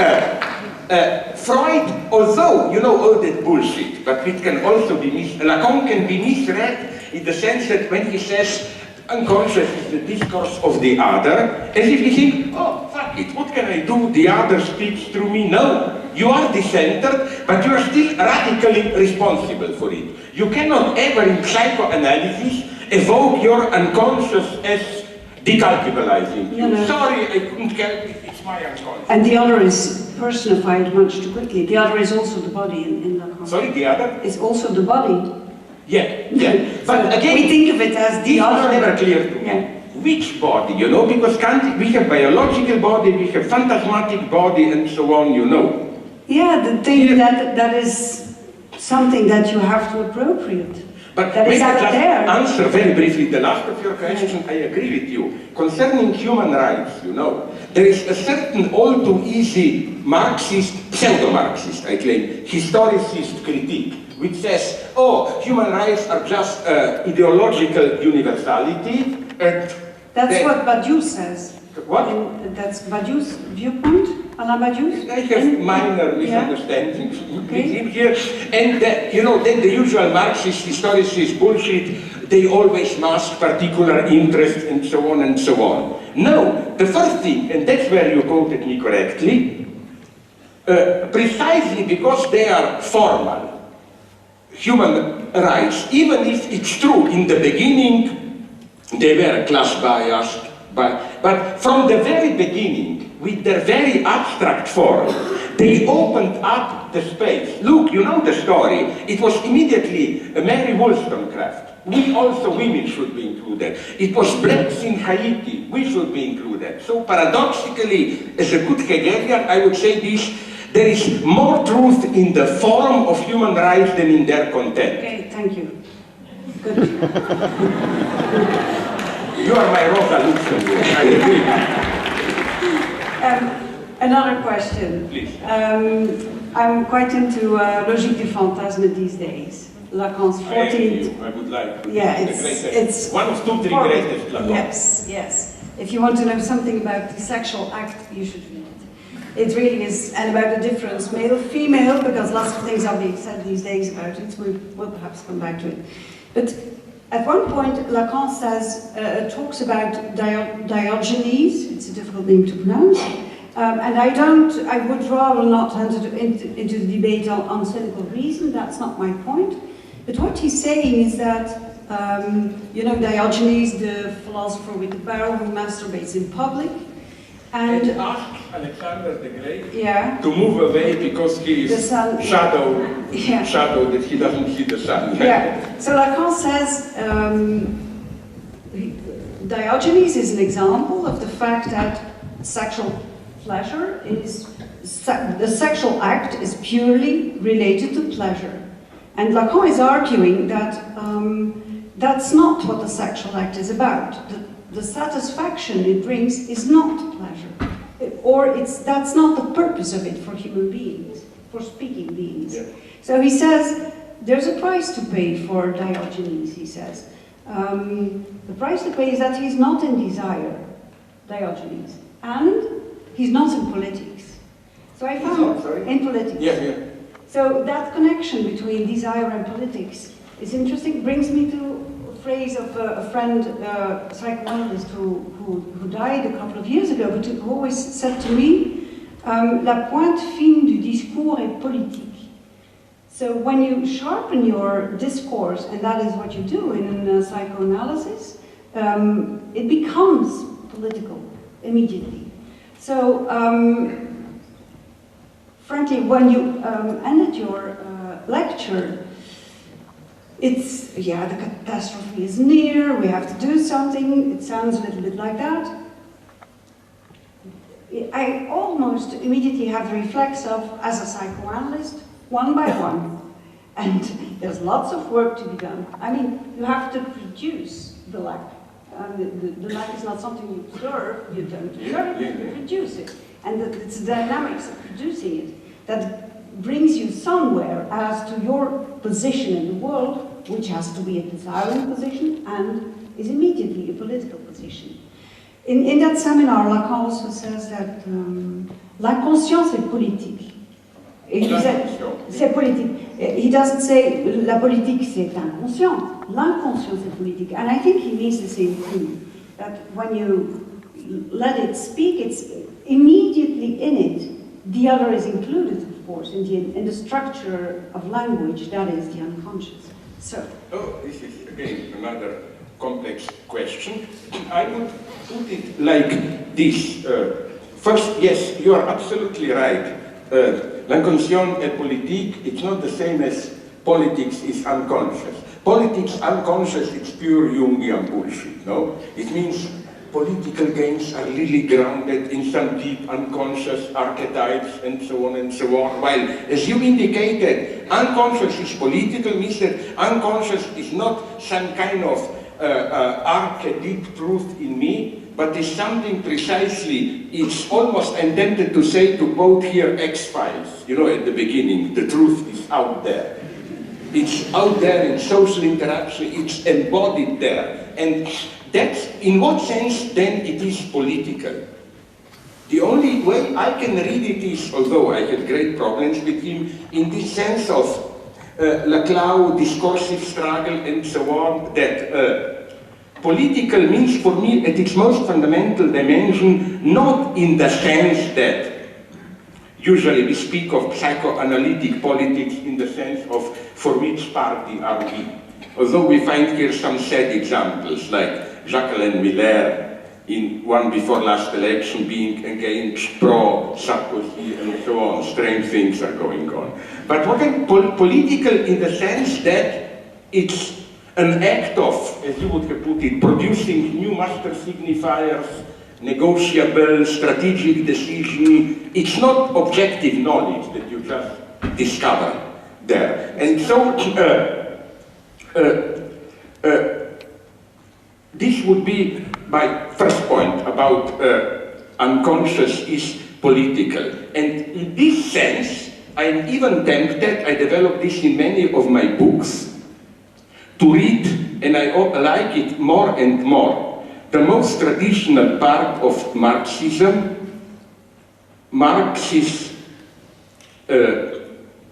Speaker 1: Freud, although, you know, all that bullshit, but it can also be Lacan can be misread in the sense that when he says unconscious is the discourse of the other, as if you think, oh, fuck it, what can I do? The other speaks through me. No, you are decentered, but you are still radically responsible for it. You cannot ever in psychoanalysis evoke your unconscious as decalculizing.
Speaker 3: No.
Speaker 1: Sorry, I couldn't help it, it's my unconscious.
Speaker 3: And the other is personified much too quickly. The other is also the body in Lacan.
Speaker 1: Sorry, the other?
Speaker 3: It's also the body.
Speaker 1: Yeah. But
Speaker 3: So
Speaker 1: again,
Speaker 3: we think of it as the
Speaker 1: this was
Speaker 3: other.
Speaker 1: never clear to me.
Speaker 3: Yeah.
Speaker 1: Which body, you know, because we have biological body, we have phantasmatic body, and so on, you know.
Speaker 3: Yeah, the thing that is something that you have to appropriate.
Speaker 1: But
Speaker 3: that
Speaker 1: may
Speaker 3: is
Speaker 1: I
Speaker 3: out
Speaker 1: just
Speaker 3: there.
Speaker 1: answer very briefly the last of your question? I agree with you. Concerning human rights, you know, there is a certain all too easy Marxist, pseudo-Marxist, I claim, historicist critique, which says, oh, human rights are just ideological universality, and
Speaker 3: That's what Badiou says.
Speaker 1: What?
Speaker 3: That's Badiou's viewpoint, Alain Badiou's.
Speaker 1: I have minor misunderstandings with him here, and you know, then the usual Marxist historicist bullshit, they always mask particular interests and so on and so on. No, the first thing, and that's where you quoted me correctly, precisely because they are formal human rights, even if it's true in the beginning they were class biased, but from the very beginning, with their very abstract form, they opened up the space. Look, you know the story. It was immediately Mary Wollstonecraft. Women should be included. It was blacks in Haiti. We should be included. So paradoxically, as a good Hegelian, I would say this, there is more truth in the form of human rights than in their content.
Speaker 3: Okay, thank you. Good.
Speaker 1: You are my Rosa Luxemburg, I agree.
Speaker 3: Another question.
Speaker 1: Please.
Speaker 3: I'm quite into Logique du Fantasme these days. Lacan's 14th.
Speaker 1: I would like to.
Speaker 3: Yeah, it's
Speaker 1: one of two, three greatest Lacan.
Speaker 3: Yes. If you want to know something about the sexual act, you should read it. It really is, and about the difference, male-female, because lots of things are being said these days about it. We'll perhaps come back to it. But at one point, Lacan says, talks about Diogenes. It's a difficult name to pronounce. And I would rather not enter into the debate on cynical reason. That's not my point. But what he's saying is that, you know, Diogenes, the philosopher with the barrel who masturbates in public, and
Speaker 1: asked Alexander the Great
Speaker 3: to
Speaker 1: move away because he is shadow that he doesn't see the sun.
Speaker 3: Yeah. So Lacan says Diogenes is an example of the fact that sexual pleasure is the sexual act is purely related to pleasure. And Lacan is arguing that that's not what the sexual act is about. The satisfaction it brings is not pleasure, that's not the purpose of it for human beings, for speaking beings.
Speaker 1: Yeah.
Speaker 3: So he says there's a price to pay for Diogenes. He says the price to pay is that he's not in desire, Diogenes, and he's not in politics. So I found in politics.
Speaker 1: Yeah.
Speaker 3: So that connection between desire and politics is interesting. Brings me to a phrase of a friend, psychoanalyst who died a couple of years ago, but who always said to me, "La pointe fine du discours est politique." So when you sharpen your discourse, and that is what you do in psychoanalysis, it becomes political immediately. So, frankly, when you ended your lecture, it's, the catastrophe is near, we have to do something, it sounds a little bit like that. I almost immediately have the reflex of, as a psychoanalyst, one by one, and there's lots of work to be done. I mean, you have to produce the lack. The lack is not something you observe, you don't observe it, you produce it. And it's the dynamics of producing it that brings you somewhere as to your position in the world, which has to be a desiring position and is immediately a political position. In that seminar, Lacan also says that la conscience est politique. C'est politique. He doesn't say la politique c'est inconscient. L'inconscient c'est politique. And I think he means the same thing. That when you let it speak, it's immediately in it. The other is included, of course, in the structure of language, that is the unconscious. So.
Speaker 1: Oh, this is again another complex question. I would put it like this. First, yes, you are absolutely right. L'inconscient est politique, it's not the same as politics is unconscious. Politics unconscious, it's pure Jungian bullshit, no? It means political games are really grounded in some deep unconscious archetypes and so on and so on. While, as you indicated, unconscious is political, means that unconscious is not some kind of archetype truth in me, but is something precisely, it's almost, I'm tempted to say, to quote here X-Files, you know, at the beginning, the truth is out there. It's out there in social interaction, it's embodied there. And that's, in what sense, then, it is political? The only way I can read it is, although I had great problems with him, in this sense of Laclau, discursive struggle, and so on, that political means for me, at its most fundamental dimension, not in the sense that usually we speak of psychoanalytic politics in the sense of for which party are we? Although we find here some sad examples, like Jacqueline Miller in one before last election being against pro-Sarkozy and so on. Strange things are going on. But what is political in the sense that it's an act of, as you would have put it, producing new master signifiers, negotiable, strategic decision. It's not objective knowledge that you just discover there. And so this would be my first point about unconscious is political. And in this sense, I'm even tempted, I develop this in many of my books, to read, and I like it more and more, the most traditional part of Marxism, Marx's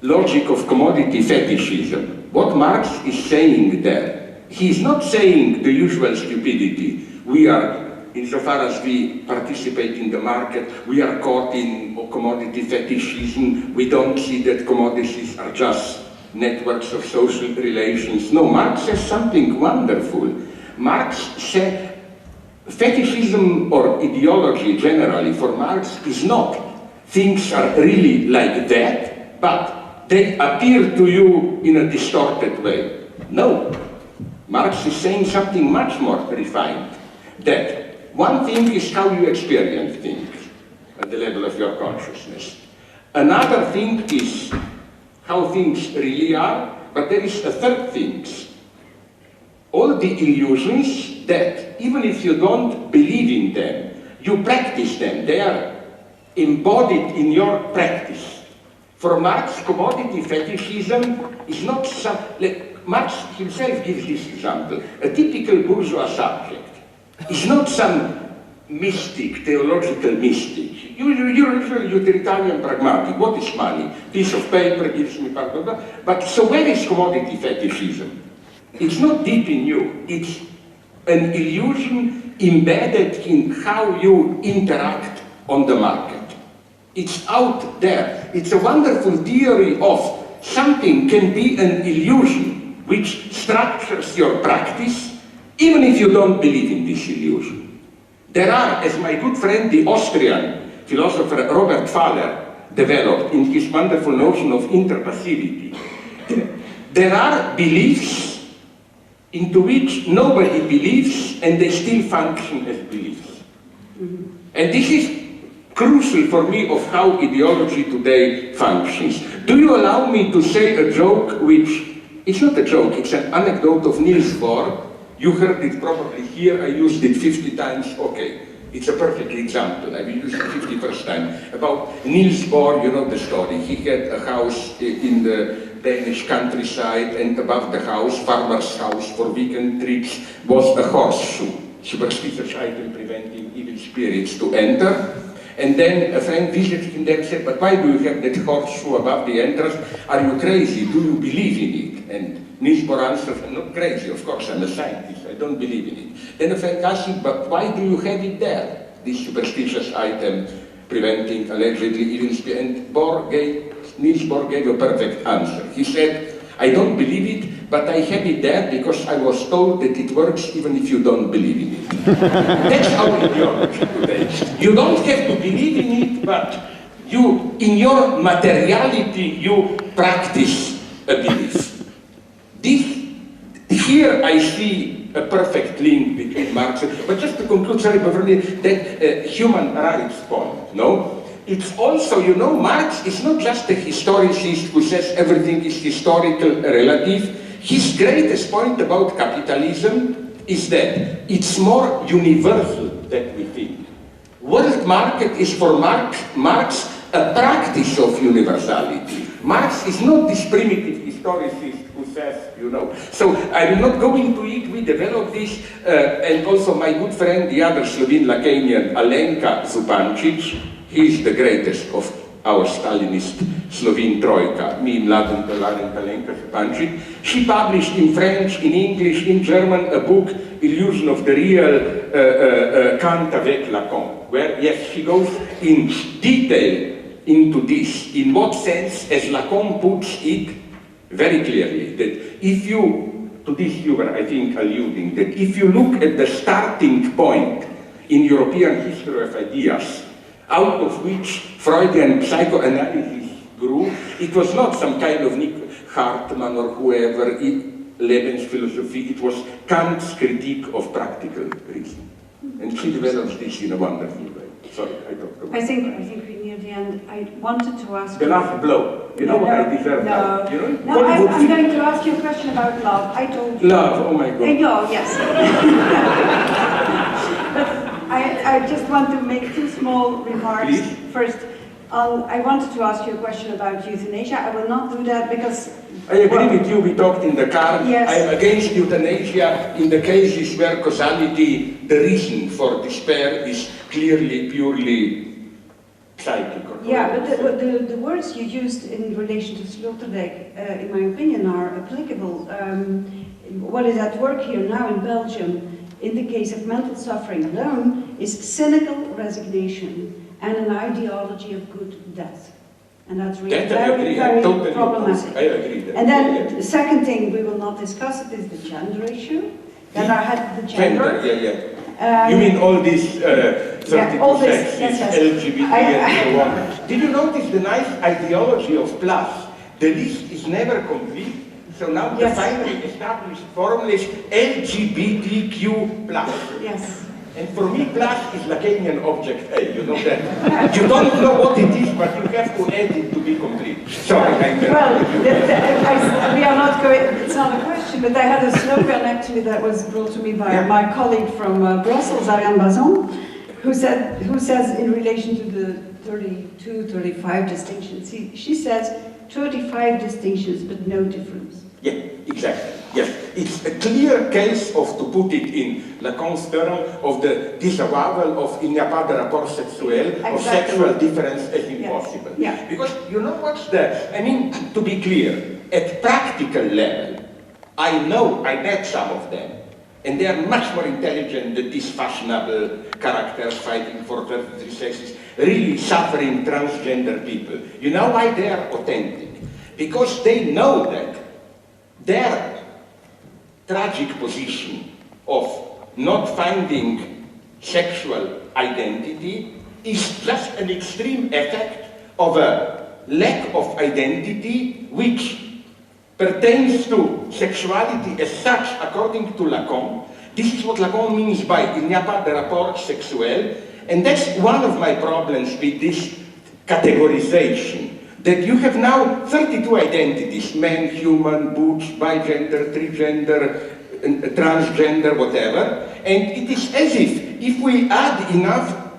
Speaker 1: logic of commodity fetishism. What Marx is saying there, he is not saying the usual stupidity. We are, insofar as we participate in the market, we are caught in commodity fetishism. We don't see that commodities are just networks of social relations. No, Marx says something wonderful. Marx said fetishism or ideology generally for Marx is not things are really like that, but they appear to you in a distorted way. No. Marx is saying something much more refined, that one thing is how you experience things at the level of your consciousness. Another thing is how things really are, but there is a third thing. All the illusions that, even if you don't believe in them, you practice them. They are embodied in your practice. For Marx, commodity fetishism is not some... Marx himself gives this example. A typical bourgeois subject is not some mystic, theological mystic. You're utilitarian pragmatic. What is money? Piece of paper gives me part of that. But so where is commodity fetishism? It's not deep in you. It's an illusion embedded in how you interact on the market. It's out there. It's a wonderful theory of something can be an illusion which structures your practice, even if you don't believe in this illusion. There are, as my good friend, the Austrian philosopher Robert Thaler developed in his wonderful notion of interpassivity, there are beliefs into which nobody believes and they still function as beliefs. And this is crucial for me of how ideology today functions. Do you allow me to say a joke which, it's not a joke, it's an anecdote of Niels Bohr. You heard it probably here, I used it 50 times, okay. It's a perfect example, I will use it 51st time. About Niels Bohr, you know the story. He had a house in the Danish countryside, and above the house, farmer's house for weekend trips, was a horseshoe. Superstitious item preventing evil spirits to enter. And then a friend visited him there and said, but why do you have that horseshoe above the entrance? Are you crazy? Do you believe in it? And Niels Bohr answered, I'm not crazy, of course, I'm a scientist, I don't believe in it. Then a friend asked him, but why do you have it there? This superstitious item preventing allegedly evil spirits. And Niels Bohr gave a perfect answer. He said, I don't believe it, but I have it there because I was told that it works even if you don't believe in it. That's our ideology today. You don't have to believe in it, but you, in your materiality, you practice a belief. Here I see a perfect link between Marx, but just to conclude, sorry, that human rights point, no? It's also, you know, Marx is not just a historicist who says everything is historical, relative. His greatest point about capitalism is that it's more universal than we think. World market is for Marx a practice of universality. Marx is not this primitive historicist who says, you know. So I'm not going to it, we developed this, and also my good friend, the other Slovene Lacanian, Alenka Zupančič, he is the greatest of our Stalinist Slovene Troika, me, Mladen Pelar and Alenka Zupančič. She published in French, in English, in German, a book, Illusion of the Real, Kant avec Lacan, where, yes, she goes in detail into this, in what sense, as Lacan puts it very clearly, that if you, to this you were, I think, alluding, that if you look at the starting point in European history of ideas, out of which Freudian psychoanalysis grew, it was not some kind of Nick Hartmann or whoever, Lebensphilosophie, it was Kant's critique of practical reason. And she develops this in a wonderful way. Sorry, I don't know.
Speaker 3: I think we're near the end. I wanted to ask
Speaker 1: the last blow. You know what I deserve now? You know?
Speaker 3: No, I'm going to ask you a question about love. I told you.
Speaker 1: Love, oh my God.
Speaker 3: No, yes. But I just want to make two small remarks.
Speaker 1: Please?
Speaker 3: First, I wanted to ask you a question about euthanasia. I will not do that because...
Speaker 1: I agree with you, we talked in the car.
Speaker 3: Yes.
Speaker 1: I am against euthanasia in the cases where causality, the reason for despair is clearly, purely psychic.
Speaker 3: Yeah, but the words you used in relation to Sloterdijk, in my opinion, are applicable. What is at work here now in Belgium, in the case of mental suffering alone, is cynical resignation and an ideology of good death. And that's really very, very problematic.
Speaker 1: I agree.
Speaker 3: And then the second thing, we will not discuss it, is the gender issue. That I had the gender.
Speaker 1: You mean all these 32
Speaker 3: all this,
Speaker 1: sexes, LGBT and so on. Did you notice the nice ideology of plus? The list is never complete. So now the finally established formula is LGBTQ+.
Speaker 3: Yes.
Speaker 1: And for me, plus is Lacanian object A, you know that. You don't know what it is, but you have to add it to be complete. Sorry,
Speaker 3: well, we are not going, it's not a question, but I had a slogan actually that was brought to me by my colleague from Brussels, Ariane Bazon, who says in relation to the 32, 35 distinctions, she says 35 distinctions, but no difference.
Speaker 1: Yeah, exactly. Yes, it's a clear case of, to put it in Lacan's term, of the disavowal of il n'y a pas de rapport sexuel, of sexual difference as impossible.
Speaker 3: Yeah.
Speaker 1: Because you know what's the, I mean, to be clear, at practical level, I met some of them, and they are much more intelligent than these fashionable characters fighting for 33 sexes, really suffering transgender people. You know why they are authentic? Because they know that their tragic position of not finding sexual identity is just an extreme effect of a lack of identity which pertains to sexuality as such, according to Lacan. This is what Lacan means by il n'y a pas de rapport sexuel. And that's one of my problems with this categorization, that you have now 32 identities, man, human, butch, bigender, trigender, transgender, whatever, and it is as if we add enough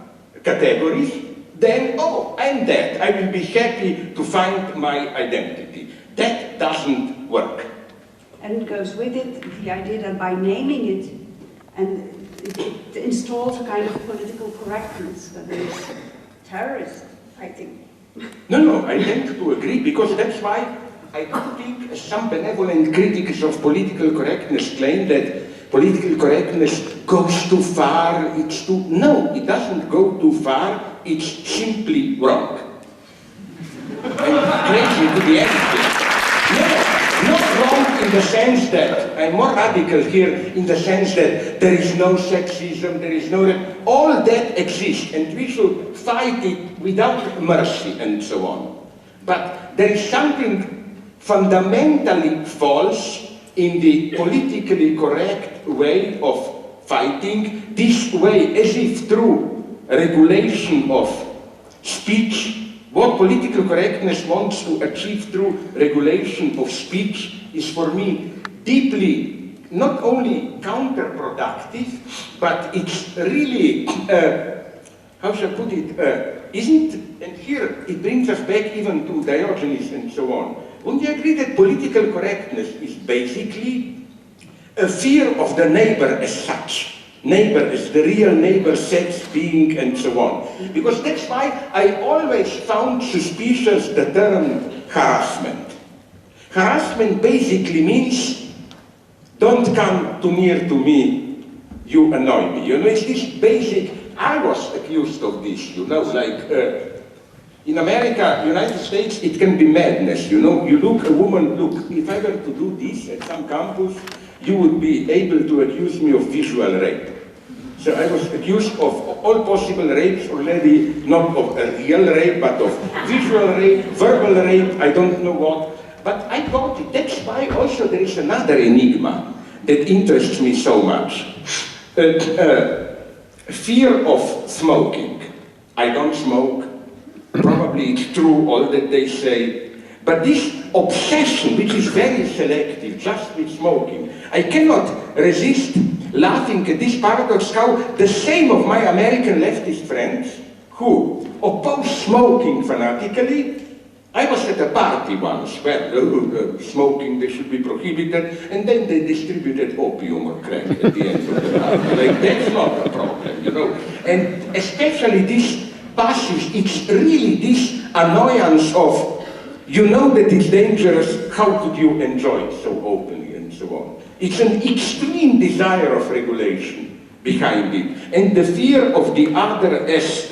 Speaker 1: categories, then, oh, I'm that. I will be happy to find my identity. That doesn't work.
Speaker 3: And it goes with it the idea that by naming it, and it installs a kind of political correctness, that is terrorist, I think.
Speaker 1: No, I tend to agree, because that's why I don't think some benevolent critics of political correctness claim that political correctness goes too far, it's too... No, it doesn't go too far, it's simply wrong. And crazy to the end. No, not wrong in the sense that, I'm more radical here, in the sense that there is no sexism, there is no... All that exists, and we should fight it without mercy and so on. But there is something fundamentally false in the politically correct way of fighting, this way as if through regulation of speech, what political correctness wants to achieve through regulation of speech is for me deeply not only counterproductive, but it's really, how shall I put it, isn't, and here it brings us back even to Diogenes and so on. Wouldn't you agree that political correctness is basically a fear of the neighbor as such? Neighbor as the real neighbor, sex, being, and so on. Because that's why I always found suspicious the term harassment. Harassment basically means, don't come too near to me, you annoy me. You know, it's this basic, I was accused of this, you know, like, in America, United States, it can be madness, you know. You look, a woman, look, if I were to do this at some campus, you would be able to accuse me of visual rape. So I was accused of all possible rapes already, not of a real rape, but of visual rape, verbal rape, I don't know what. But I got it. That's why also there is another enigma that interests me so much. Fear of smoking. I don't smoke. Probably it's true all that they say, but this obsession, which is very selective, just with smoking, I cannot resist laughing at this paradox, how the same of my American leftist friends who oppose smoking fanatically. I was at a party once where smoking, they should be prohibited, and then they distributed opium or crack at the end of the party. Like, that's not a problem, you know. And especially this passage, it's really this annoyance of, you know that it's dangerous, how could you enjoy it so openly and so on. It's an extreme desire of regulation behind it, and the fear of the other as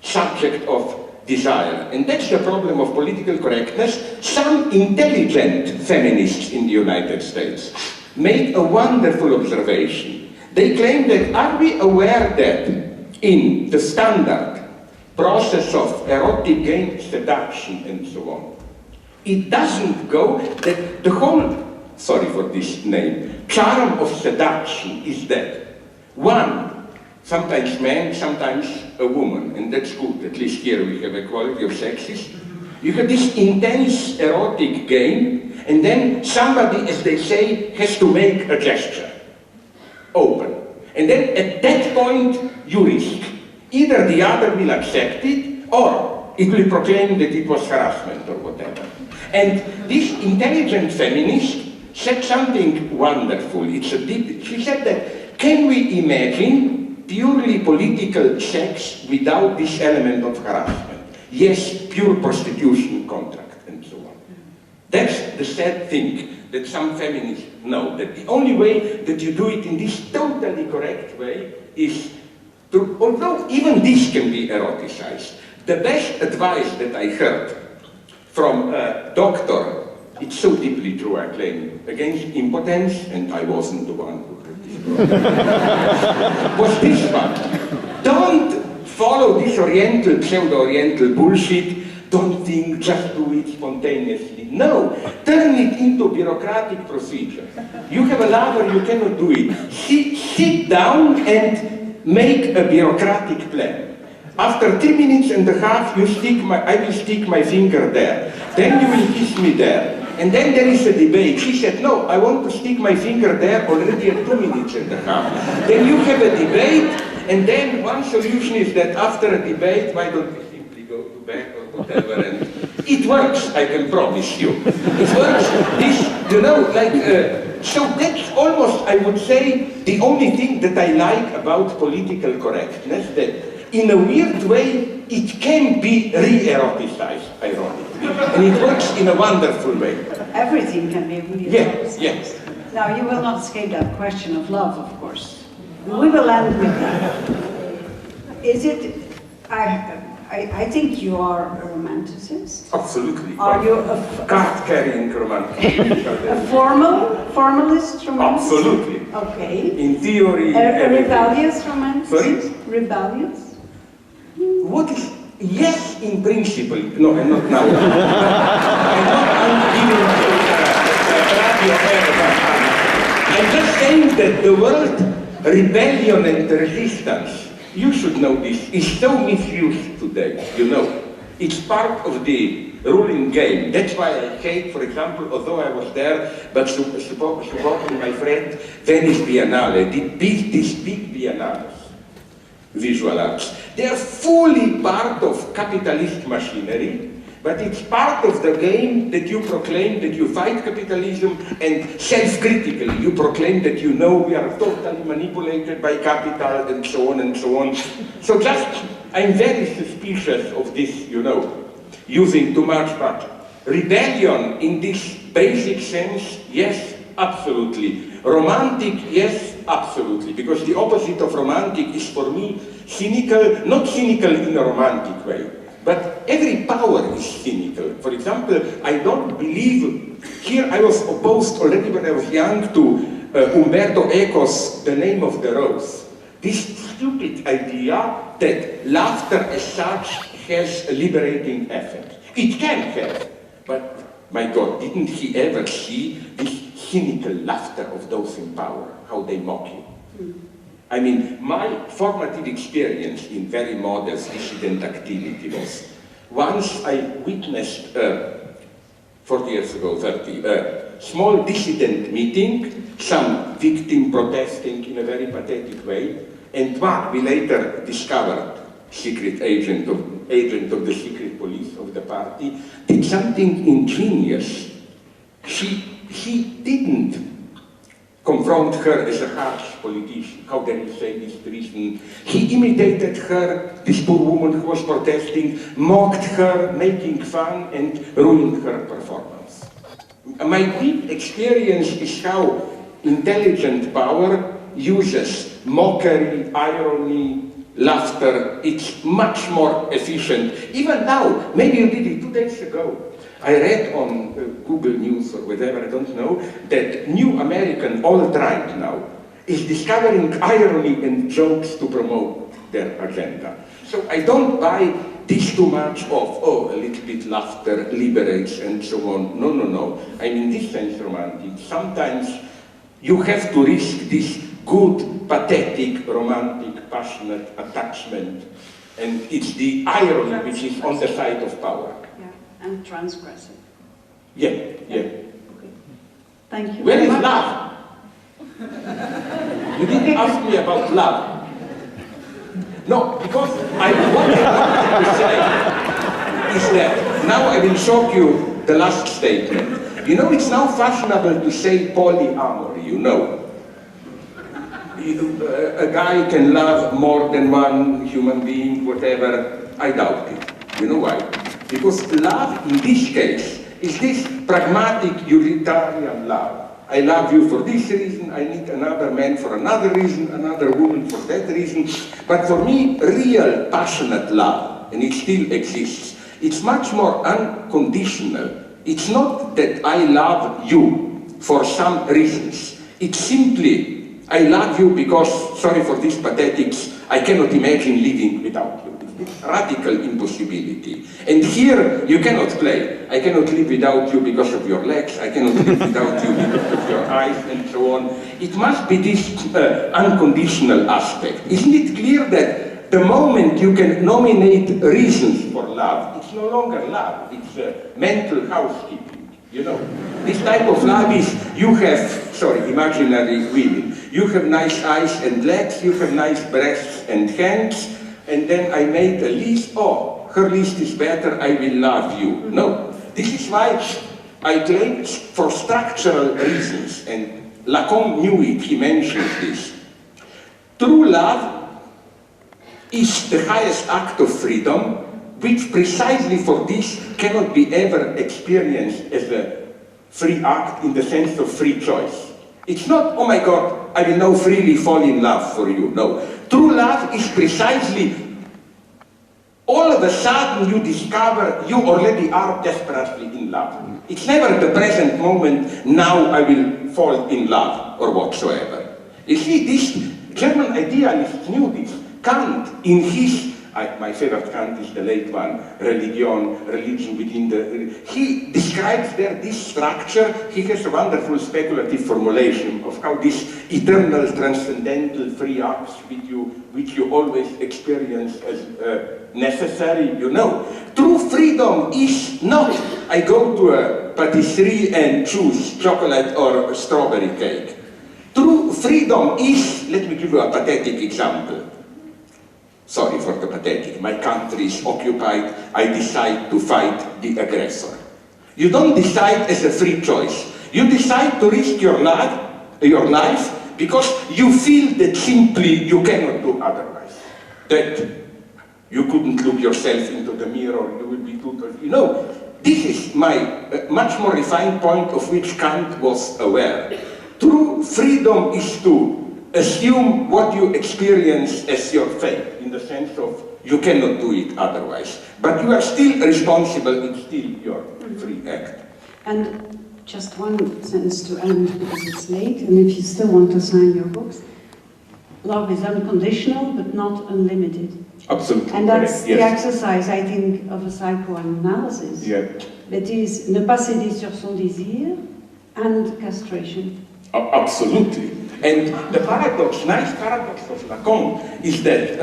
Speaker 1: subject of desire. And that's the problem of political correctness. Some intelligent feminists in the United States made a wonderful observation. They claim that, are we aware that in the standard process of erotic game, seduction, and so on, it doesn't go that the whole, sorry for this name, charm of seduction is that one, sometimes man, sometimes a woman, and that's good, at least here we have equality of sexes. You have this intense erotic game, and then somebody, as they say, has to make a gesture, open. And then at that point, you risk. Either the other will accept it, or it will proclaim that it was harassment or whatever. And this intelligent feminist said something wonderful. She said that, can we imagine purely political sex without this element of harassment? Yes, pure prostitution contract and so on. That's the sad thing, that some feminists know, that the only way that you do it in this totally correct way is to, although even this can be eroticized. The best advice that I heard from a doctor, it's so deeply true, I claim, against impotence, and I wasn't the one who heard this, was this one. Don't follow this Oriental, pseudo-Oriental bullshit. Don't think, just do it spontaneously. No, turn it into bureaucratic procedure. You have a lover, you cannot do it. Sit down and make a bureaucratic plan. After 3 minutes and a half, I will stick my finger there. Then you will kiss me there. And then there is a debate. She said, no, I want to stick my finger there already at 2 minutes and a half. Then you have a debate, and then one solution is that after a debate, why don't we simply go to bed or whatever, and it works, I can promise you. It works. This, you know, like, so that's almost, I would say, the only thing that I like about political correctness, that in a weird way, it can be re-eroticized, ironically. And it works in a wonderful way.
Speaker 3: Everything can be really
Speaker 1: Yes, yes.
Speaker 3: Now, you will not escape that question of love, of course. We will end with that. Is it, I think you are a romanticist.
Speaker 1: Absolutely.
Speaker 3: Are you a
Speaker 1: card-carrying romantic?
Speaker 3: a formalist romanticist?
Speaker 1: Absolutely.
Speaker 3: Okay.
Speaker 1: In theory.
Speaker 3: A rebellious romanticist?
Speaker 1: Sorry?
Speaker 3: Rebellious?
Speaker 1: What is, yes, in principle. No, I'm not now. I'm just saying that the word rebellion and resistance, you should know this, is so misused today, you know. It's part of the ruling game. That's why I hate, for example, although I was there, but supporting my friend, Venice Biennale, these big biennales. Visual arts. They are fully part of capitalist machinery, but it's part of the game that you proclaim that you fight capitalism, and self-critically you proclaim that you know we are totally manipulated by capital, and so on and so on. So just, I'm very suspicious of this, you know, using too much, but rebellion in this basic sense, yes, absolutely. Romantic, yes, absolutely, because the opposite of romantic is for me cynical, not cynical in a romantic way, but every power is cynical. For example, I don't believe, here I was opposed already when I was young to Umberto Eco's The Name of the Rose. This stupid idea that laughter as such has a liberating effect. It can have, but my God, didn't he ever see this cynical laughter of those in power, how they mock you? I mean, my formative experience in very modest dissident activity was, once I witnessed, 40 years ago, 30, a small dissident meeting, some victim protesting in a very pathetic way, and what we later discovered, secret agent of the secret police of the party, did something ingenious. He didn't confront her as a harsh politician. How dare you say this treason? He imitated her, this poor woman who was protesting, mocked her, making fun, and ruined her performance. My deep experience is how intelligent power uses mockery, irony, laughter. It's much more efficient. Even now, maybe you did it 2 days ago. I read on Google News or whatever, I don't know, that new American alt-right now is discovering irony and jokes to promote their agenda. So I don't buy this too much of, oh, a little bit laughter liberates and so on. No, no, no. I'm in this sense romantic. Sometimes you have to risk this good, pathetic, romantic, passionate attachment, and it's the irony which is on the side of power.
Speaker 3: And transgressive.
Speaker 1: Yeah, yeah.
Speaker 3: Okay. Thank you.
Speaker 1: Where is love? You didn't ask me about love. No, because what I wanted to say is that, now I will shock you the last statement. You know, it's now fashionable to say polyamory, you know. A guy can love more than one human being, whatever. I doubt it. You know why? Because love, in this case, is this pragmatic, utilitarian love. I love you for this reason, I need another man for another reason, another woman for that reason. But for me, real, passionate love, and it still exists, it's much more unconditional. It's not that I love you for some reasons. It's simply, I love you because, sorry for this pathetics, I cannot imagine living without you. It's radical impossibility. And here, you cannot play. I cannot live without you because of your legs, I cannot live without you because of your eyes, and so on. It must be this unconditional aspect. Isn't it clear that the moment you can nominate reasons for love, it's no longer love, it's mental housekeeping, you know. This type of love is, you have, sorry, imaginary women, you have nice eyes and legs, you have nice breasts and hands, and then I made a list, oh, her list is better, I will love you. No, this is why I claim for structural reasons, and Lacan knew it, he mentioned this. True love is the highest act of freedom, which precisely for this cannot be ever experienced as a free act in the sense of free choice. It's not, oh my God, I will now freely fall in love for you. No. True love is precisely, all of a sudden you discover you already are desperately in love. It's never the present moment, now I will fall in love or whatsoever. You see, this German idealist knew this. Kant, in his, my favorite Kant is the late one, religion within the, he describes there this structure. He has a wonderful speculative formulation of how this eternal, transcendental free acts which you always experience as necessary, you know. True freedom is not, I go to a patisserie and choose chocolate or strawberry cake. True freedom is, let me give you a pathetic example. Sorry for the pathetic, my country is occupied, I decide to fight the aggressor. You don't decide as a free choice. You decide to risk your life because you feel that simply you cannot do otherwise. That you couldn't look yourself into the mirror, you will be too, you know. This is my much more refined point of which Kant was aware. True freedom is to assume what you experience as your fate, in the sense of you cannot do it otherwise. But you are still responsible, it's still your free act.
Speaker 3: And just one sentence to end, because it's late, and if you still want to sign your books, love is unconditional but not unlimited.
Speaker 1: Absolutely.
Speaker 3: And that's
Speaker 1: correct.
Speaker 3: the
Speaker 1: Yes.
Speaker 3: exercise, I think, of a psychoanalysis.
Speaker 1: Yeah.
Speaker 3: That is, ne pas céder sur son désir and castration.
Speaker 1: Absolutely. And the paradox, nice paradox of Lacan, is that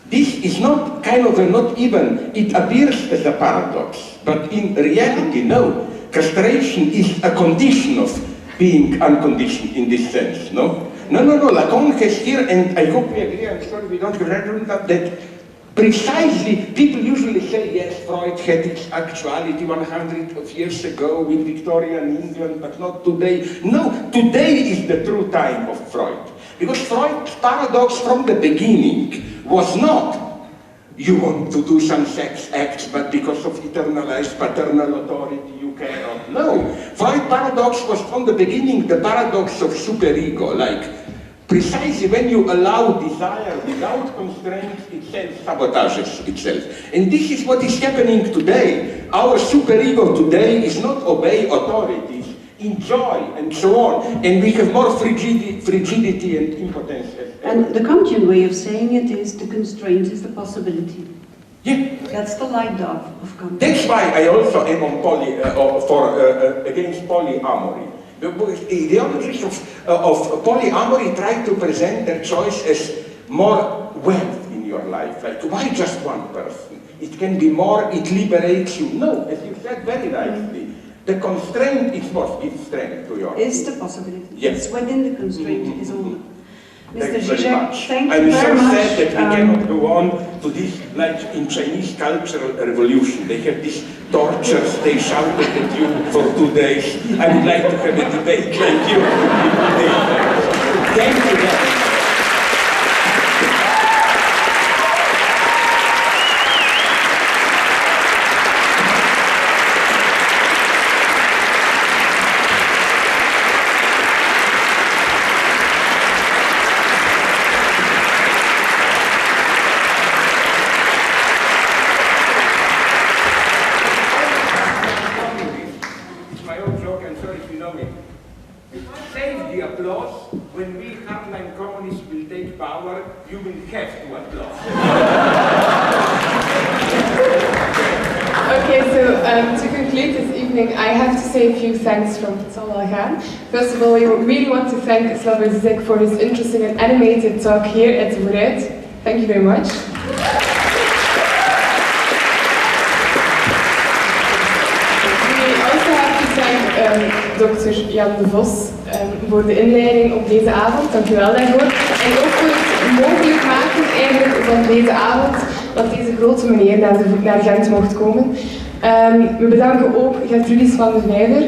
Speaker 1: this is not kind of not even, it appears as a paradox, but in reality, no. Castration is a condition of being unconditioned in this sense, no? No, Lacan has here, and I hope we agree, I'm sorry we don't have that precisely, people usually say, yes, Freud had its actuality 100 of years ago with Victorian England, but not today. No, today is the true time of Freud. Because Freud's paradox from the beginning was not, you want to do some sex acts, but because of internalized paternal authority, you cannot. No, Freud's paradox was from the beginning the paradox of superego, like, precisely when you allow desire without constraints, it sabotages itself. And this is what is happening today. Our superego today is not obey authorities, enjoy and so on. And we have more frigidity and impotence.
Speaker 3: And the Kantian way of saying it is the constraint is the possibility.
Speaker 1: Yeah.
Speaker 3: That's the light dove of Kant.
Speaker 1: That's why I also am on against polyamory. The ideologies of polyamory try to present their choice as more wealth in your life. Like, why just one person? It can be more, it liberates you. No, as you said very nicely, the constraint is what gives strength to your life.
Speaker 3: Is the possibility.
Speaker 1: Yes.
Speaker 3: It's within the constraint, is all. Mr.
Speaker 1: Thank you very
Speaker 3: Zizek,
Speaker 1: much.
Speaker 3: thank
Speaker 1: I'm
Speaker 3: you
Speaker 1: so
Speaker 3: very much.
Speaker 1: sad that we cannot go on to this, like in Chinese cultural revolution. They have these tortures, they shouted at you for 2 days. I would like to have a debate like you. Thank you very much. It's my own joke, I'm sorry if you know me. Save the applause when we but you will have to applaud.
Speaker 5: Okay, so to conclude this evening, I have to say a few thanks from Slavoj Zizek. First of all, we really want to thank Slavoj Zizek for his interesting and animated talk here at Vooruit. Thank you very much. Dr. Jan de Vos voor de inleiding op deze avond. Dank u wel daarvoor. En ook voor het mogelijk maken eigenlijk van deze avond dat deze grote meneer naar Gent mocht komen. We bedanken ook Gertrudis van de Vijver.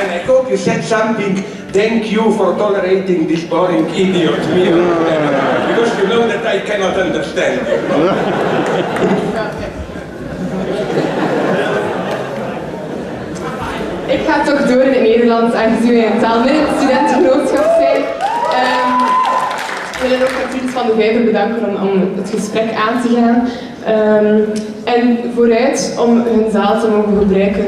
Speaker 1: And I hope you said something, thank you for tolerating this boring idiot here. Because you know that I cannot understand you.
Speaker 5: Ik ga toch door in het Nederlands, aangezien wij een taalmiddel-studentengenootschap zijn. We willen ook Gertrudis van de Vijver bedanken om het gesprek aan te gaan. En vooruit om hun zaal te mogen gebruiken.